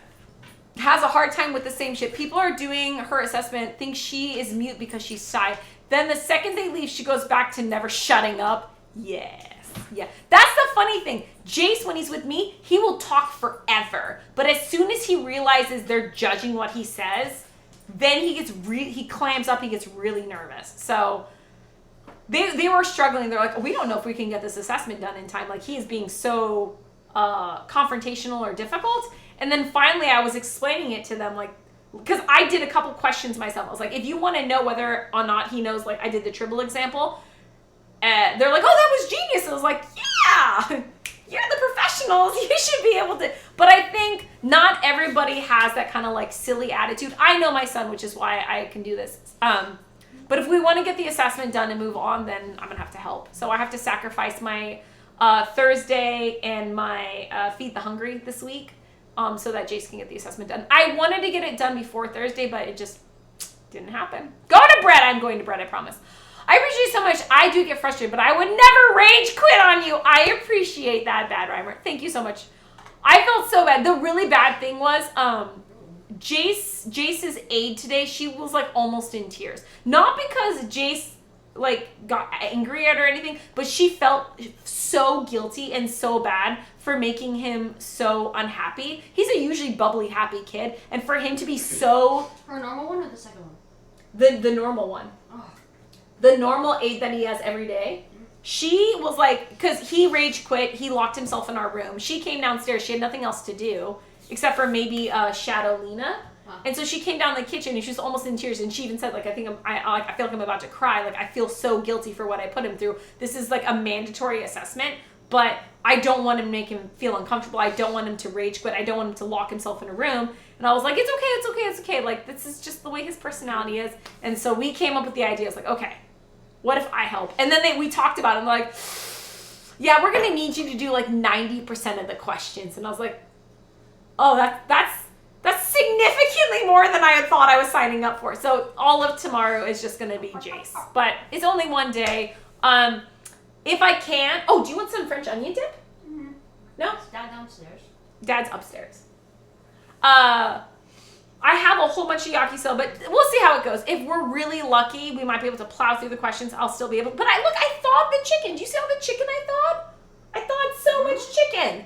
has a hard time with the same shit. People are doing her assessment, think she is mute because she's shy. Then the second they leave, she goes back to never shutting up. Yes. Yeah. That's the funny thing. Jace, when he's with me, he will talk forever. But as soon as he realizes they're judging what he says, then he clams up, he gets really nervous. So they were struggling. They're like, we don't know if we can get this assessment done in time. Like, he is being so confrontational or difficult. And then finally I was explaining it to them, like, because I did a couple questions myself. I was like, if you want to know whether or not he knows, like I did the Tribble example, they're like, oh, that was genius. I was like, yeah, you're the professionals. You should be able to. But I think not everybody has that kind of like silly attitude. I know my son, which is why I can do this. But if we want to get the assessment done and move on, then I'm going to have to help. So I have to sacrifice my Thursday and my Feed the Hungry this week so that Jace can get the assessment done. I wanted to get it done before Thursday, but it just didn't happen. Go to Brett. I'm going to Brett, I promise. I appreciate you so much. I do get frustrated, but I would never rage quit on you. I appreciate that, Bad Rhymer. Thank you so much. I felt so bad. The really bad thing was Jace's aide today, she was like almost in tears. Not because Jace like got angry at her or anything, but she felt so guilty and so bad for making him so unhappy. He's a usually bubbly, happy kid, and for him to be so... Her normal one or the second one? The normal one. Oh. The normal aide that he has every day. She was like, because he rage quit, he locked himself in our room. She came downstairs, she had nothing else to do, except for maybe Shadow Lena. Wow. And so she came down the kitchen and she was almost in tears, and she even said, like, I feel like I'm about to cry. Like, I feel so guilty for what I put him through. This is like a mandatory assessment, but I don't want to make him feel uncomfortable. I don't want him to rage quit. I don't want him to lock himself in a room. And I was like, it's okay. Like, this is just the way his personality is. And so we came up with the idea. It's like, okay, what if I help? And then we talked about it, and like, yeah, we're going to need you to do like 90% of the questions. And I was like, oh, that's significantly more than I had thought I was signing up for. So all of tomorrow is just going to be Jace. But it's only one day. If I can... Oh, do you want some French onion dip? Mm-hmm. No? Is Dad downstairs? Dad's upstairs. I have a whole bunch of yakisoba, but we'll see how it goes. If we're really lucky, we might be able to plow through the questions. I'll still be able... But I thawed the chicken. Do you see all the chicken I thawed? I thawed so much chicken.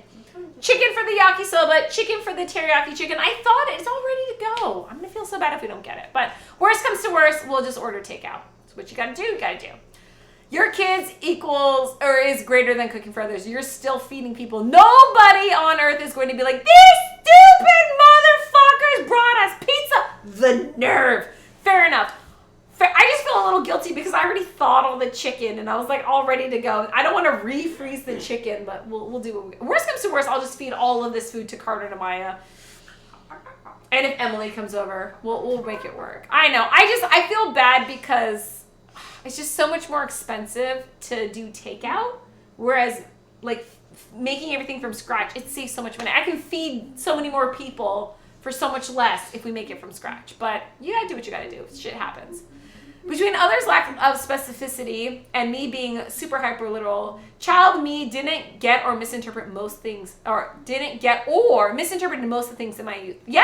Chicken for the yakisoba, chicken for the teriyaki chicken. I thought it's all ready to go. I'm going to feel so bad if we don't get it. But worst comes to worst, we'll just order takeout. That's what you got to do. Your kids equals or is greater than cooking for others. You're still feeding people. Nobody on earth is going to be like, these stupid motherfuckers brought us pizza. The nerve. Fair enough. I just feel a little guilty because I already thawed all the chicken and I was like all ready to go. I don't want to refreeze the chicken, but we'll do what we... Worst comes to worst, I'll just feed all of this food to Carter and Amaya. And if Emily comes over, we'll make it work. I know. I feel bad because it's just so much more expensive to do takeout, whereas like making everything from scratch, it saves so much money. I can feed so many more people for so much less if we make it from scratch. But you gotta do what you gotta do. Shit happens. Between others' lack of specificity and me being super hyper literal, child me didn't get or misinterpret most things, or didn't get or misinterpreted most of the things in my youth. Yeah.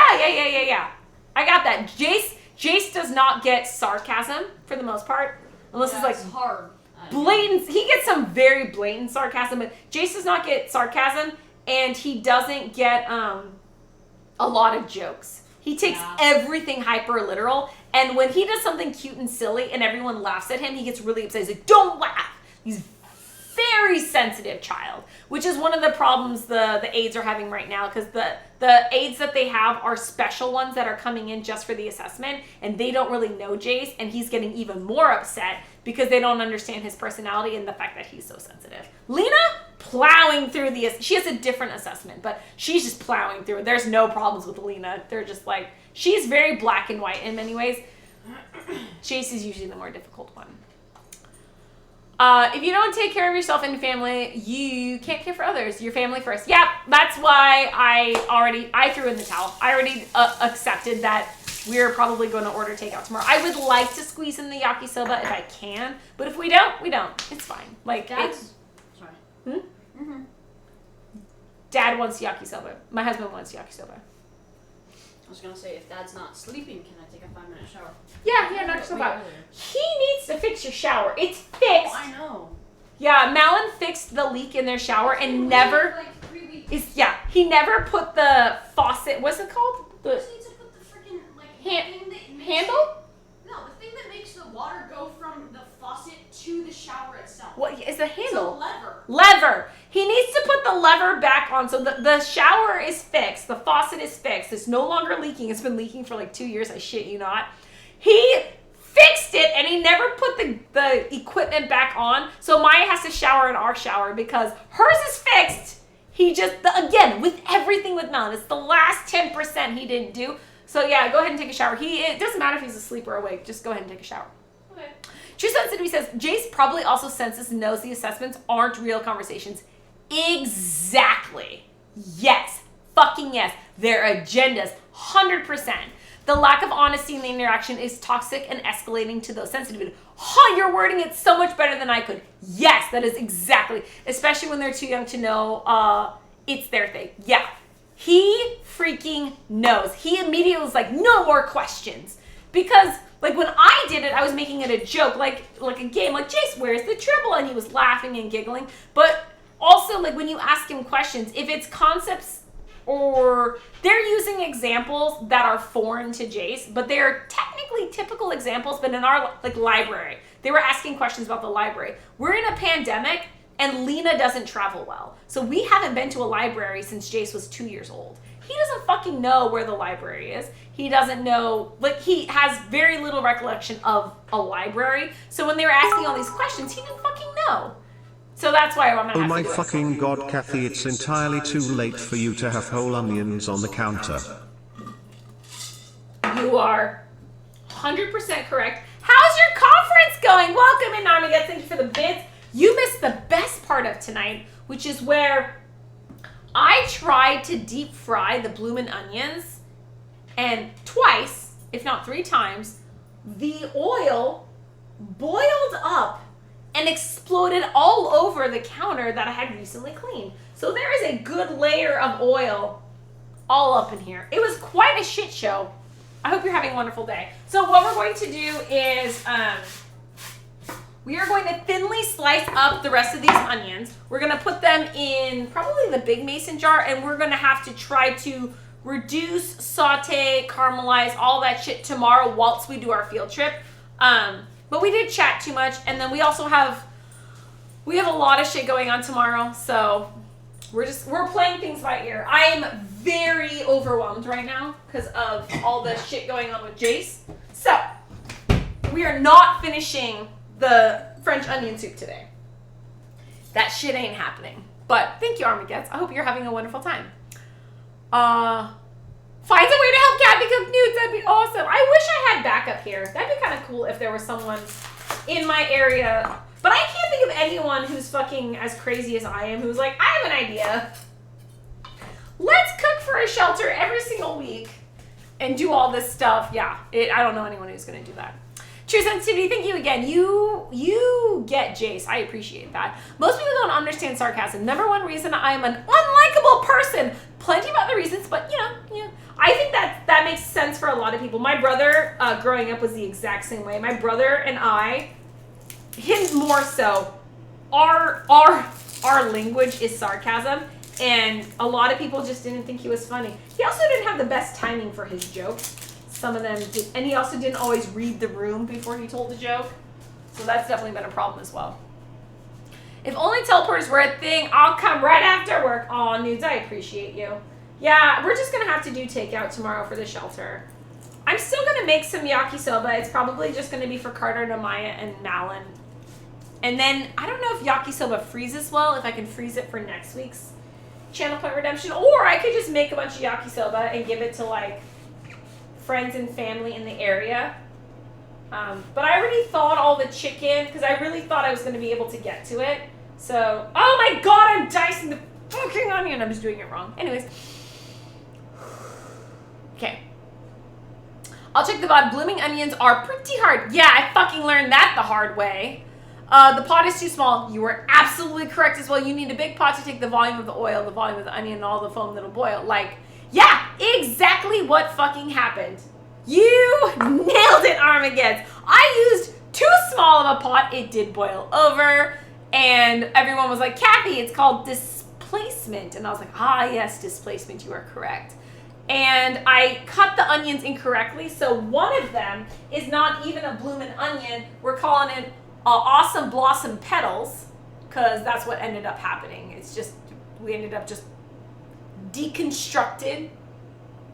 I got that. Jace does not get sarcasm for the most part, unless it's like hard. Blatant. He gets some very blatant sarcasm, but Jace does not get sarcasm, and he doesn't get a lot of jokes. He takes everything hyper literal, and when he does something cute and silly and everyone laughs at him, he gets really upset. He's like, don't laugh. He's very sensitive child, which is one of the problems the aides are having right now, because the aides that they have are special ones that are coming in just for the assessment, and they don't really know Jace, and he's getting even more upset because they don't understand his personality and the fact that he's so sensitive. Lena, plowing through she has a different assessment, but she's just plowing through it. There's no problems with Lena. They're just like, she's very black and white in many ways. Jace is usually the more difficult one. If you don't take care of yourself and family, you can't care for others. Your family first. Yeah, that's why I threw in the towel. I already accepted that we're probably going to order takeout tomorrow. I would like to squeeze in the yakisoba if I can, but if we don't, we don't. It's fine. Like, Sorry. Hmm? Dad wants yakisoba. My husband wants yakisoba. I was gonna say, if Dad's not sleeping, can I take a 5-minute shower? Yeah, knock yourself out. He needs to fix your shower. It's fixed. Oh, I know. Yeah, Malin fixed the leak in their shower and never. Like 3 weeks. He never put the faucet. What's it called? You just need to put the freaking thing that handle. No, the thing that makes the water go from the faucet to the shower itself. What is the handle? It's a lever. Lever. He needs to put the lever back on, so the shower is fixed. The faucet is fixed. It's no longer leaking. It's been leaking for like 2 years. I shit you not. He fixed it, and he never put the equipment back on. So Maya has to shower in our shower because hers is fixed. He just, again, with everything with Melon, it's the last 10% he didn't do. So yeah, go ahead and take a shower. It doesn't matter if he's asleep or awake. Just go ahead and take a shower. Okay. True Sensitivity says, Jace probably also senses and knows the assessments aren't real conversations. Exactly. Yes. Fucking yes. Their agendas. 100%. The lack of honesty in the interaction is toxic and escalating to those sensitivity. You're wording it so much better than I could. Yes, that is exactly. Especially when they're too young to know it's their thing. Yeah. He freaking knows. He immediately was like, no more questions. Because, like, when I did it, I was making it a joke, like a game, like, Jace, where's the triple? And he was laughing and giggling. But also, like, when you ask him questions, if it's concepts or they're using examples that are foreign to Jace, but they're technically typical examples, but in our, like, library. They were asking questions about the library. We're in a pandemic, and Lena doesn't travel well. So we haven't been to a library since Jace was 2 years old. He doesn't fucking know where the library is. He doesn't know, like, he has very little recollection of a library. So when they were asking all these questions, he didn't fucking know. So that's why I'm gonna have Oh my to do fucking it. god, Kathy, it's entirely too late for you to have whole onions on the counter. You are 100% correct. How's your conference going? Welcome in, Armageddon. Thank you for the bits. You missed the best part of tonight, which is where I tried to deep fry the bloomin' onions, and twice, if not 3 times, the oil boiled up and exploded all over the counter that I had recently cleaned. So there is a good layer of oil all up in here. It was quite a shit show. I hope you're having a wonderful day. So what we're going to do is we are going to thinly slice up the rest of these onions. We're going to put them in probably the big mason jar, and we're going to have to try to reduce, saute, caramelize, all that shit tomorrow whilst we do our field trip. But we did chat too much, and then we also have a lot of shit going on tomorrow, so we're playing things by ear. I am very overwhelmed right now because of all the shit going on with Jace. So we are not finishing the French onion soup today. That shit ain't happening. But thank you, Armageddon. I hope you're having a wonderful time. Finds a way to help Kathy cook nudes. That'd be awesome. I wish I had backup here. That'd be kind of cool if there was someone in my area. But I can't think of anyone who's fucking as crazy as I am who's like, I have an idea. Let's cook for a shelter every single week and do all this stuff. Yeah, I don't know anyone who's going to do that. True sensitivity, thank you again. You get Jace. I appreciate that. Most people don't understand sarcasm. Number one reason I'm an unlikable person. Plenty of other reasons, but I think that makes sense for a lot of people. My brother, growing up, was the exact same way. My brother and I, him more so, our language is sarcasm, and a lot of people just didn't think he was funny. He also didn't have the best timing for his jokes. Some of them did, and he also didn't always read the room before he told a joke. So that's definitely been a problem as well. If only teleporters were a thing, I'll come right after work. Aw, Nudes, I appreciate you. Yeah, we're just gonna have to do takeout tomorrow for the shelter. I'm still gonna make some yakisoba. It's probably just gonna be for Carter, Namaya, and Malin. And then, I don't know if yakisoba freezes well, if I can freeze it for next week's channel point redemption, or I could just make a bunch of yakisoba and give it to, like, friends and family in the area. But I already thawed all the chicken because I really thought I was going to be able to get to it. So, oh my god, I'm dicing the fucking onion. I'm just doing it wrong. Anyways. Okay. I'll check the VOD. Blooming onions are pretty hard. Yeah, I fucking learned that the hard way. The pot is too small. You were absolutely correct as well. You need a big pot to take the volume of the oil, the volume of the onion, and all the foam that'll boil. Like, yeah, exactly what fucking happened. You nailed it, Armageddon. I used too small of a pot. It did boil over. And everyone was like, Kathy, it's called displacement. And I was like, ah, yes, displacement. You are correct. And I cut the onions incorrectly. So one of them is not even a bloomin' onion. We're calling it awesome blossom petals, because that's what ended up happening. It's just, we ended up just deconstructed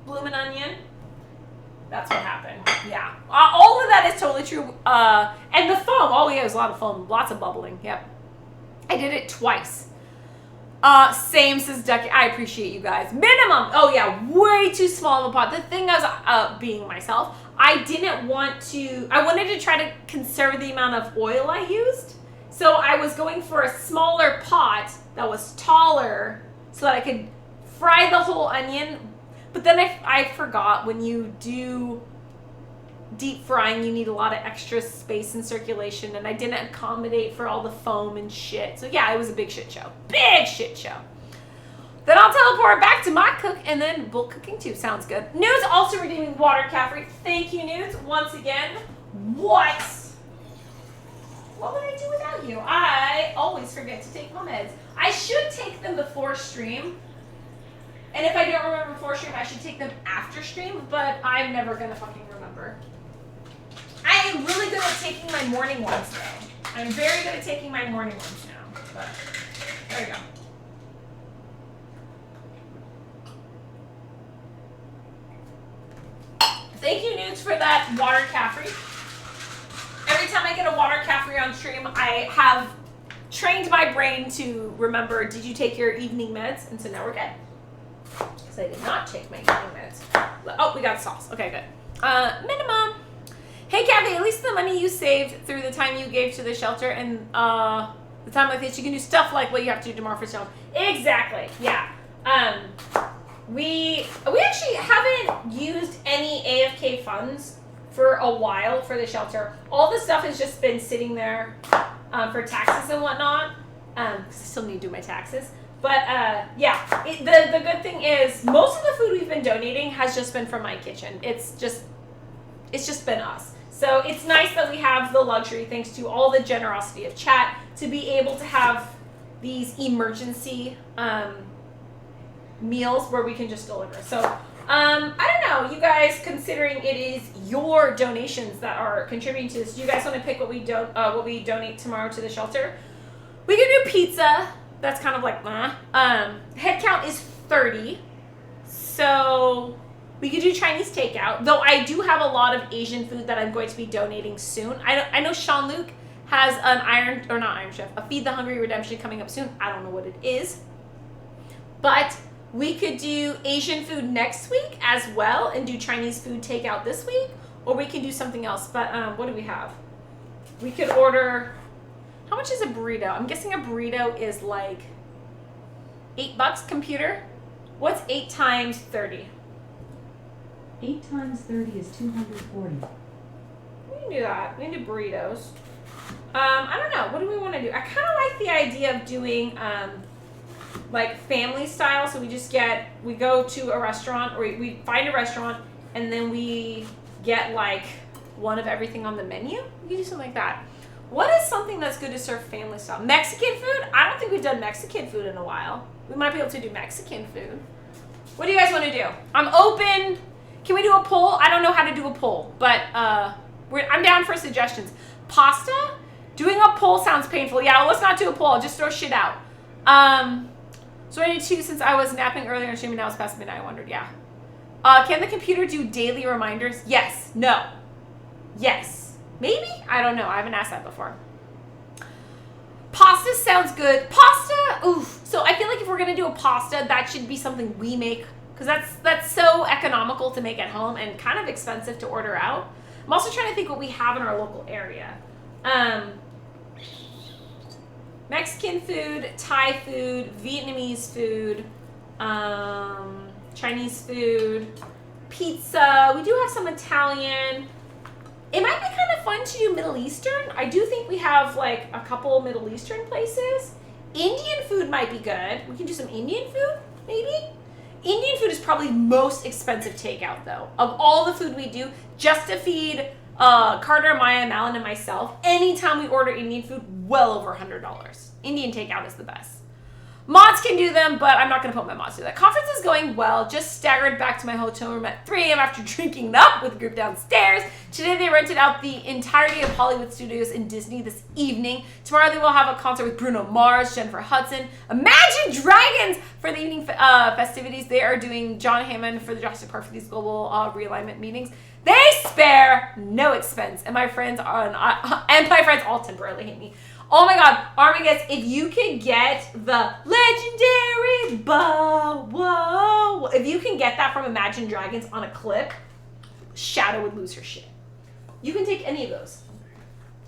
bloomin' onion. That's what happened. Yeah. All of that is totally true. And the foam. Oh, yeah, it was a lot of foam. Lots of bubbling. Yep. I did it twice. Same, says Ducky. I appreciate you guys. Minimum. Oh, yeah. Way too small of a pot. The thing was, being myself, I wanted to try to conserve the amount of oil I used. So I was going for a smaller pot that was taller so that I could fry the whole onion. But then I forgot when you do deep frying, you need a lot of extra space and circulation, and I didn't accommodate for all the foam and shit. So yeah, it was a big shit show. Big shit show. Then I'll teleport back to my cook, and then bulk cooking too. Sounds good. Nudes also redeeming water caffrey. Thank you, Nudes, once again. What would I do without you? I always forget to take my meds. I should take them before stream. And if I don't remember before stream, I should take them after stream, but I'm never gonna fucking remember. I am really good at taking my morning ones, though. I'm very good at taking my morning ones now, but there we go. Thank you, Nudes, for that water caffrey. Every time I get a water caffrey on stream, I have trained my brain to remember, did you take your evening meds? And so now we're good. Because I did not take my evening meds. Oh, we got sauce. Okay, good. Minimum. Hey, Kathy, at least the money you saved through the time you gave to the shelter and the time like this, you can do stuff like what you have to do tomorrow for shelter. Exactly. Yeah. We actually haven't used any AFK funds for a while for the shelter. All the stuff has just been sitting there for taxes and whatnot. Because I still need to do my taxes. But yeah, the good thing is most of the food we've been donating has just been from my kitchen. It's just been us. So it's nice that we have the luxury, thanks to all the generosity of chat, to be able to have these emergency meals where we can just deliver. So I don't know, you guys, considering it is your donations that are contributing to this, do you guys want to pick what we donate tomorrow to the shelter? We can do pizza. That's kind of like, head count is 30. So we could do Chinese takeout, though I do have a lot of Asian food that I'm going to be donating soon. I know Sean-Luc has a Feed the Hungry redemption coming up soon. I don't know what it is. But we could do Asian food next week as well and do Chinese food takeout this week. Or we can do something else. But what do we have? We could order... How much is a burrito? I'm guessing a burrito is like $8, computer. What's 8 times 30? 8 times 30 is 240. can do that. We can do burritos. I don't know. What do we want to do? I kind of like the idea of doing like family style. So we go to a restaurant, or we find a restaurant, and then we get like one of everything on the menu. We can do something like that. What is something that's good to serve family style? Mexican food? I don't think we've done Mexican food in a while. We might be able to do Mexican food. What do you guys want to do? I'm open. Can we do a poll? I don't know how to do a poll, but I'm down for suggestions. Pasta? Doing a poll sounds painful. Yeah, well, let's not do a poll. Just throw shit out. So I did 2 since I was napping earlier and assuming now it's past midnight. I wondered, yeah. Can the computer do daily reminders? Yes. No. Yes. Maybe? I don't know. I haven't asked that before. Pasta sounds good. Pasta? Oof. So I feel like if we're going to do a pasta, that should be something we make, because that's so economical to make at home and kind of expensive to order out. I'm also trying to think what we have in our local area. Mexican food, Thai food, Vietnamese food, Chinese food, pizza. We do have some Italian. It might be kind of fun to do Middle Eastern. I do think we have like a couple Middle Eastern places. Indian food might be good. We can do some Indian food, maybe? Indian food is probably most expensive takeout, though. Of all the food we do, just to feed Carter, Maya, Malin, and myself, anytime we order Indian food, well over $100. Indian takeout is the best. Mods can do them, but I'm not going to put my mods through that. Conference is going well. Just staggered back to my hotel room at 3 a.m. after drinking it up with a group downstairs. Today they rented out the entirety of Hollywood Studios in Disney this evening. Tomorrow they will have a concert with Bruno Mars, Jennifer Hudson, Imagine Dragons for the evening festivities. They are doing John Hammond for the Jurassic Park for these global realignment meetings. They spare no expense, and my friends all temporarily hate me. Oh my God, Armageddon, if you could get the legendary bow, whoa, if you can get that from Imagine Dragons on a clip, Shadow would lose her shit. You can take any of those.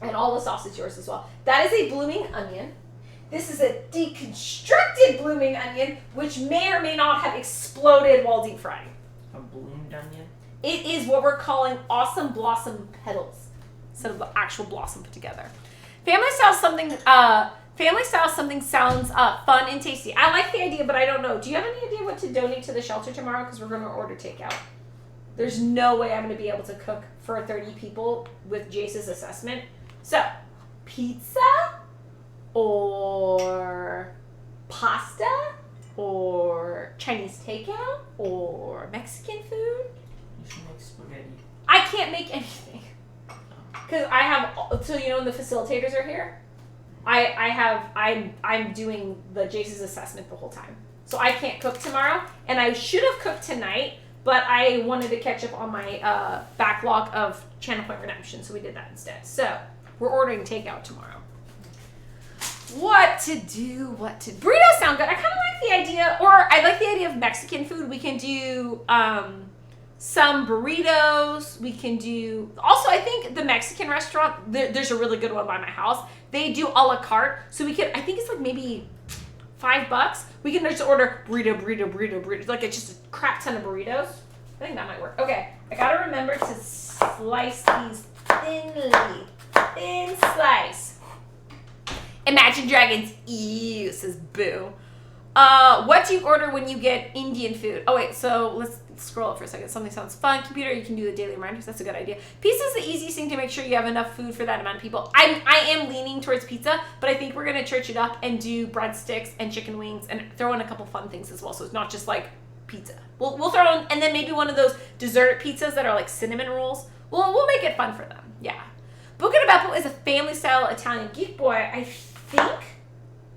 And all the sauce is yours as well. That is a blooming onion. This is a deconstructed blooming onion, which may or may not have exploded while deep frying. A bloomed onion? It is what we're calling awesome blossom petals instead of the actual blossom put together. Family style something sounds fun and tasty. I like the idea, but I don't know. Do you have any idea what to donate to the shelter tomorrow? Because we're going to order takeout. There's no way I'm going to be able to cook for 30 people with Jace's assessment. So, pizza or pasta or Chinese takeout or Mexican food. You should make spaghetti. I can't make anything. Because I have, so you know when the facilitators are here, I'm doing the Jace's assessment the whole time. So I can't cook tomorrow, and I should have cooked tonight, but I wanted to catch up on my backlog of Channel Point Redemption, so we did that instead. So we're ordering takeout tomorrow. What to do, burritos sound good. I kind of like the idea, or I like the idea of Mexican food. We can do, some burritos. We can do, also I think the Mexican restaurant, there's a really good one by my house. They do a la carte. So we can, I think it's like maybe $5. We can just order burrito. Like it's just a crap ton of burritos. I think that might work. Okay, I gotta remember to slice these thinly. Thin slice. Imagine Dragons, ew, says Boo. What do you order when you get Indian food? Oh wait, so let's scroll up for a second. Something sounds fun. Computer, you can do the daily reminders. That's a good idea. Pizza is the easiest thing to make sure you have enough food for that amount of people. I am leaning towards pizza, but I think we're gonna church it up and do breadsticks and chicken wings and throw in a couple fun things as well. So it's not just like pizza. We'll throw in, and then maybe one of those dessert pizzas that are like cinnamon rolls. We'll make it fun for them. Yeah. Buca di Beppo is a family-style Italian geek boy. I think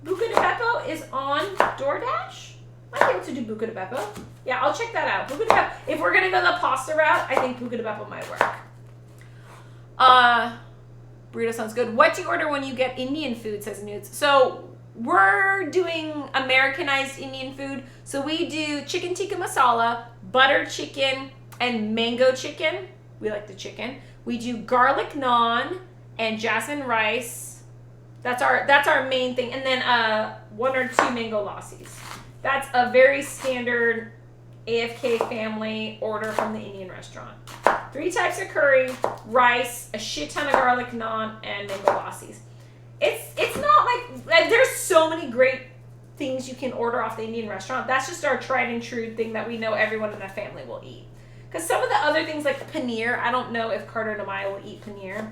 Buca di Beppo is on DoorDash. Might be able to do Buca di Beppo. Yeah, I'll check that out. Buca di Beppo. If we're gonna go the pasta route, I think Buca di Beppo might work. Burrito sounds good. What do you order when you get Indian food, says Nudes. So we're doing Americanized Indian food. So we do chicken tikka masala, butter chicken, and mango chicken. We like the chicken. We do garlic naan and jasmine rice. That's our main thing. And then 1 or 2 mango lassies. That's a very standard AFK family order from the Indian restaurant. 3 types of curry, rice, a shit ton of garlic naan, and mango lassis. It's not like there's so many great things you can order off the Indian restaurant. That's just our tried and true thing that we know everyone in the family will eat. Because some of the other things like paneer, I don't know if Carter and Amaya will eat paneer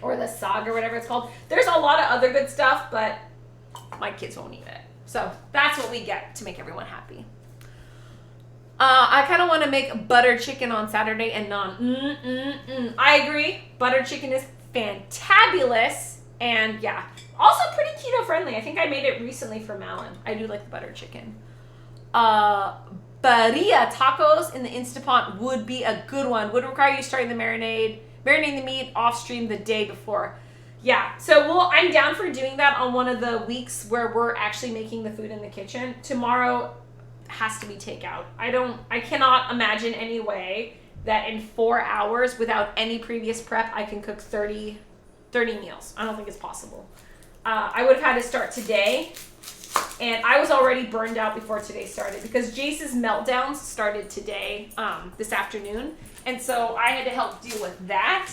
or the sag or whatever it's called. There's a lot of other good stuff, but my kids won't eat it. So that's what we get to make everyone happy. I kind of want to make butter chicken on Saturday and naan. I agree. Butter chicken is fantabulous. And yeah, also pretty keto friendly. I think I made it recently for Malin. I do like the butter chicken. Barilla tacos in the Instapot would be a good one. Would require you starting the marinating the meat off stream the day before. Yeah, so I'm down for doing that on one of the weeks where we're actually making the food in the kitchen. Tomorrow has to be takeout. I cannot imagine any way that in 4 hours without any previous prep I can cook 30 meals. I don't think it's possible. I would have had to start today, and I was already burned out before today started because Jace's meltdowns started today, this afternoon, and so I had to help deal with that.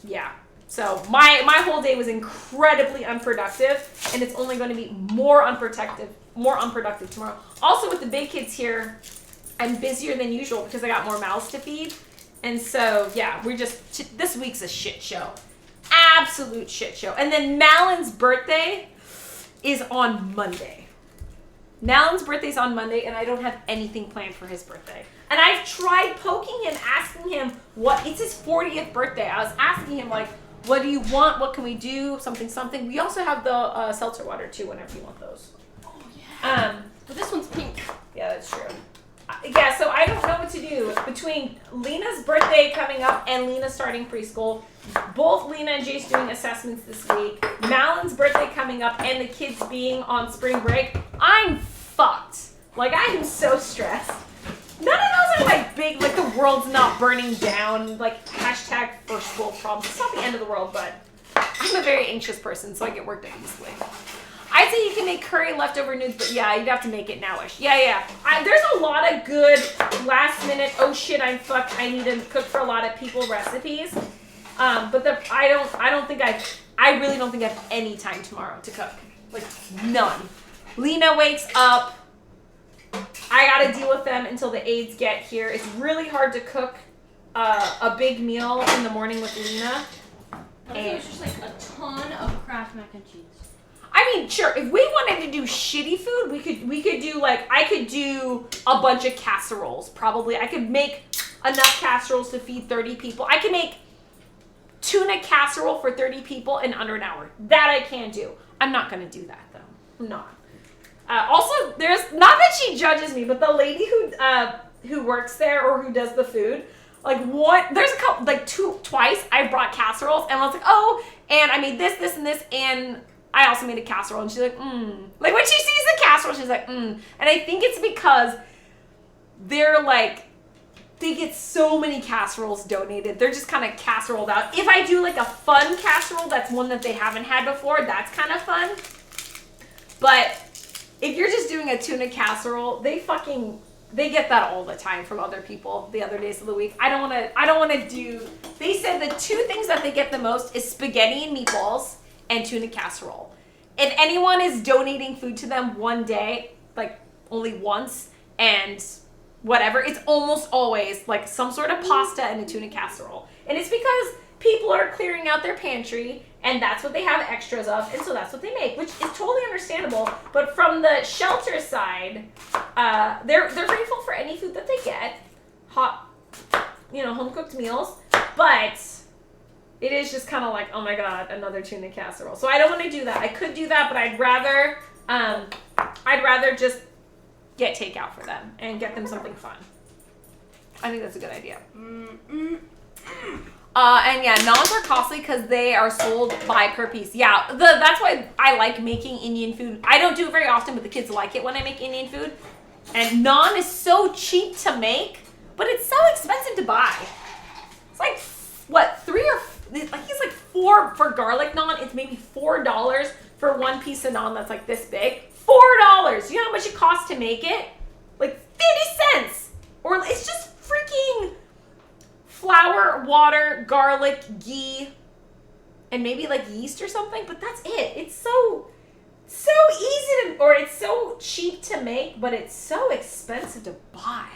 Yeah. So my whole day was incredibly unproductive, and it's only going to be more unproductive tomorrow. Also, with the big kids here, I'm busier than usual because I got more mouths to feed. And so, yeah, this week's a shit show. Absolute shit show. And then Malin's birthday is on Monday. Malin's birthday's on Monday, and I don't have anything planned for his birthday. And I've tried poking him, asking him it's his 40th birthday. I was asking him, like, what do you want? What can we do? Something. We also have the seltzer water, too, whenever you want those. Oh, yeah. But this one's pink. Yeah, that's true. Yeah, so I don't know what to do. Between Lena's birthday coming up and Lena starting preschool, both Lena and Jace doing assessments this week, Malin's birthday coming up, and the kids being on spring break, I'm fucked. Like, I am so stressed. None of those are, like, big, like, the world's not burning down, like, hashtag first world problems. It's not the end of the world, but I'm a very anxious person, so I get worked up easily. I'd say you can make curry leftover noodles, but yeah, you'd have to make it nowish. Yeah. There's a lot of good last minute, oh shit, I'm fucked, I need to cook for a lot of people recipes. But I really don't think I have any time tomorrow to cook. Like, none. Lena wakes up. I gotta deal with them until the aides get here. It's really hard to cook a big meal in the morning with Lena. I think it's just like a ton of Kraft mac and cheese. I mean, sure, if we wanted to do shitty food, we could do, like, I could do a bunch of casseroles, probably. I could make enough casseroles to feed 30 people. I could make tuna casserole for 30 people in under an hour. That I can do. I'm not going to do that, though. I'm not. Also, there's, not that she judges me, but the lady who works there or who does the food, like, there's a couple, like, twice I brought casseroles, and I was like, oh, and I made this, and this, and I also made a casserole, and she's like, Like, when she sees the casserole, she's like, And I think it's because they're, like, they get so many casseroles donated. They're just kind of casseroled out. If I do, like, a fun casserole, that's one that they haven't had before, that's kind of fun. But if you're just doing a tuna casserole, they get that all the time from other people the other days of the week. I don't want to do, they said the 2 things that they get the most is spaghetti and meatballs and tuna casserole. If anyone is donating food to them one day, like only once, and whatever, it's almost always like some sort of pasta and a tuna casserole. And it's because people are clearing out their pantry, and that's what they have extras of, and so that's what they make, which is totally understandable. But from the shelter side, they're grateful for any food that they get, hot, home cooked meals, but it is just kind of like, oh my god, another tuna casserole. So I don't want to do that. I could do that, but I'd rather just get takeout for them and get them something fun. I think that's a good idea. And yeah, naans are costly because they are sold by per piece. Yeah, that's why I like making Indian food. I don't do it very often, but the kids like it when I make Indian food. And naan is so cheap to make, but it's so expensive to buy. It's like, what, it's like 4 for garlic naan. It's maybe $4 for one piece of naan that's like this big. $4! You know how much it costs to make it? Like 50 cents! Or it's just freaking flour, water, garlic, ghee, and maybe like yeast or something, but that's it. It's so easy to, or it's so cheap to make, but it's so expensive to buy.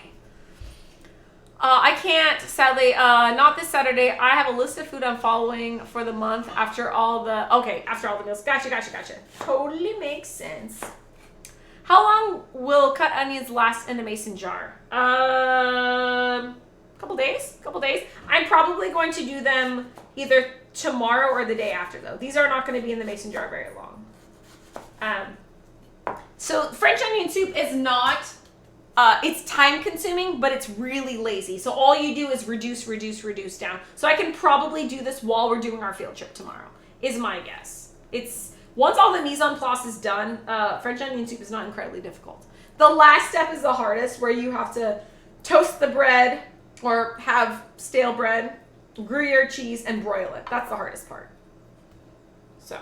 I can't, sadly, not this Saturday. I have a list of food I'm following for the month after all the meals. Gotcha. Totally makes sense. How long will cut onions last in a mason jar? Couple days. I'm probably going to do them either tomorrow or the day after, though. These are not going to be in the mason jar very long. So French onion soup is not, it's time consuming, but it's really lazy. So all you do is reduce down. So I can probably do this while we're doing our field trip tomorrow, is my guess. Once all the mise en place is done, French onion soup is not incredibly difficult. The last step is the hardest, where you have to toast the bread or have stale bread, Gruyere cheese, and broil it. That's the hardest part. So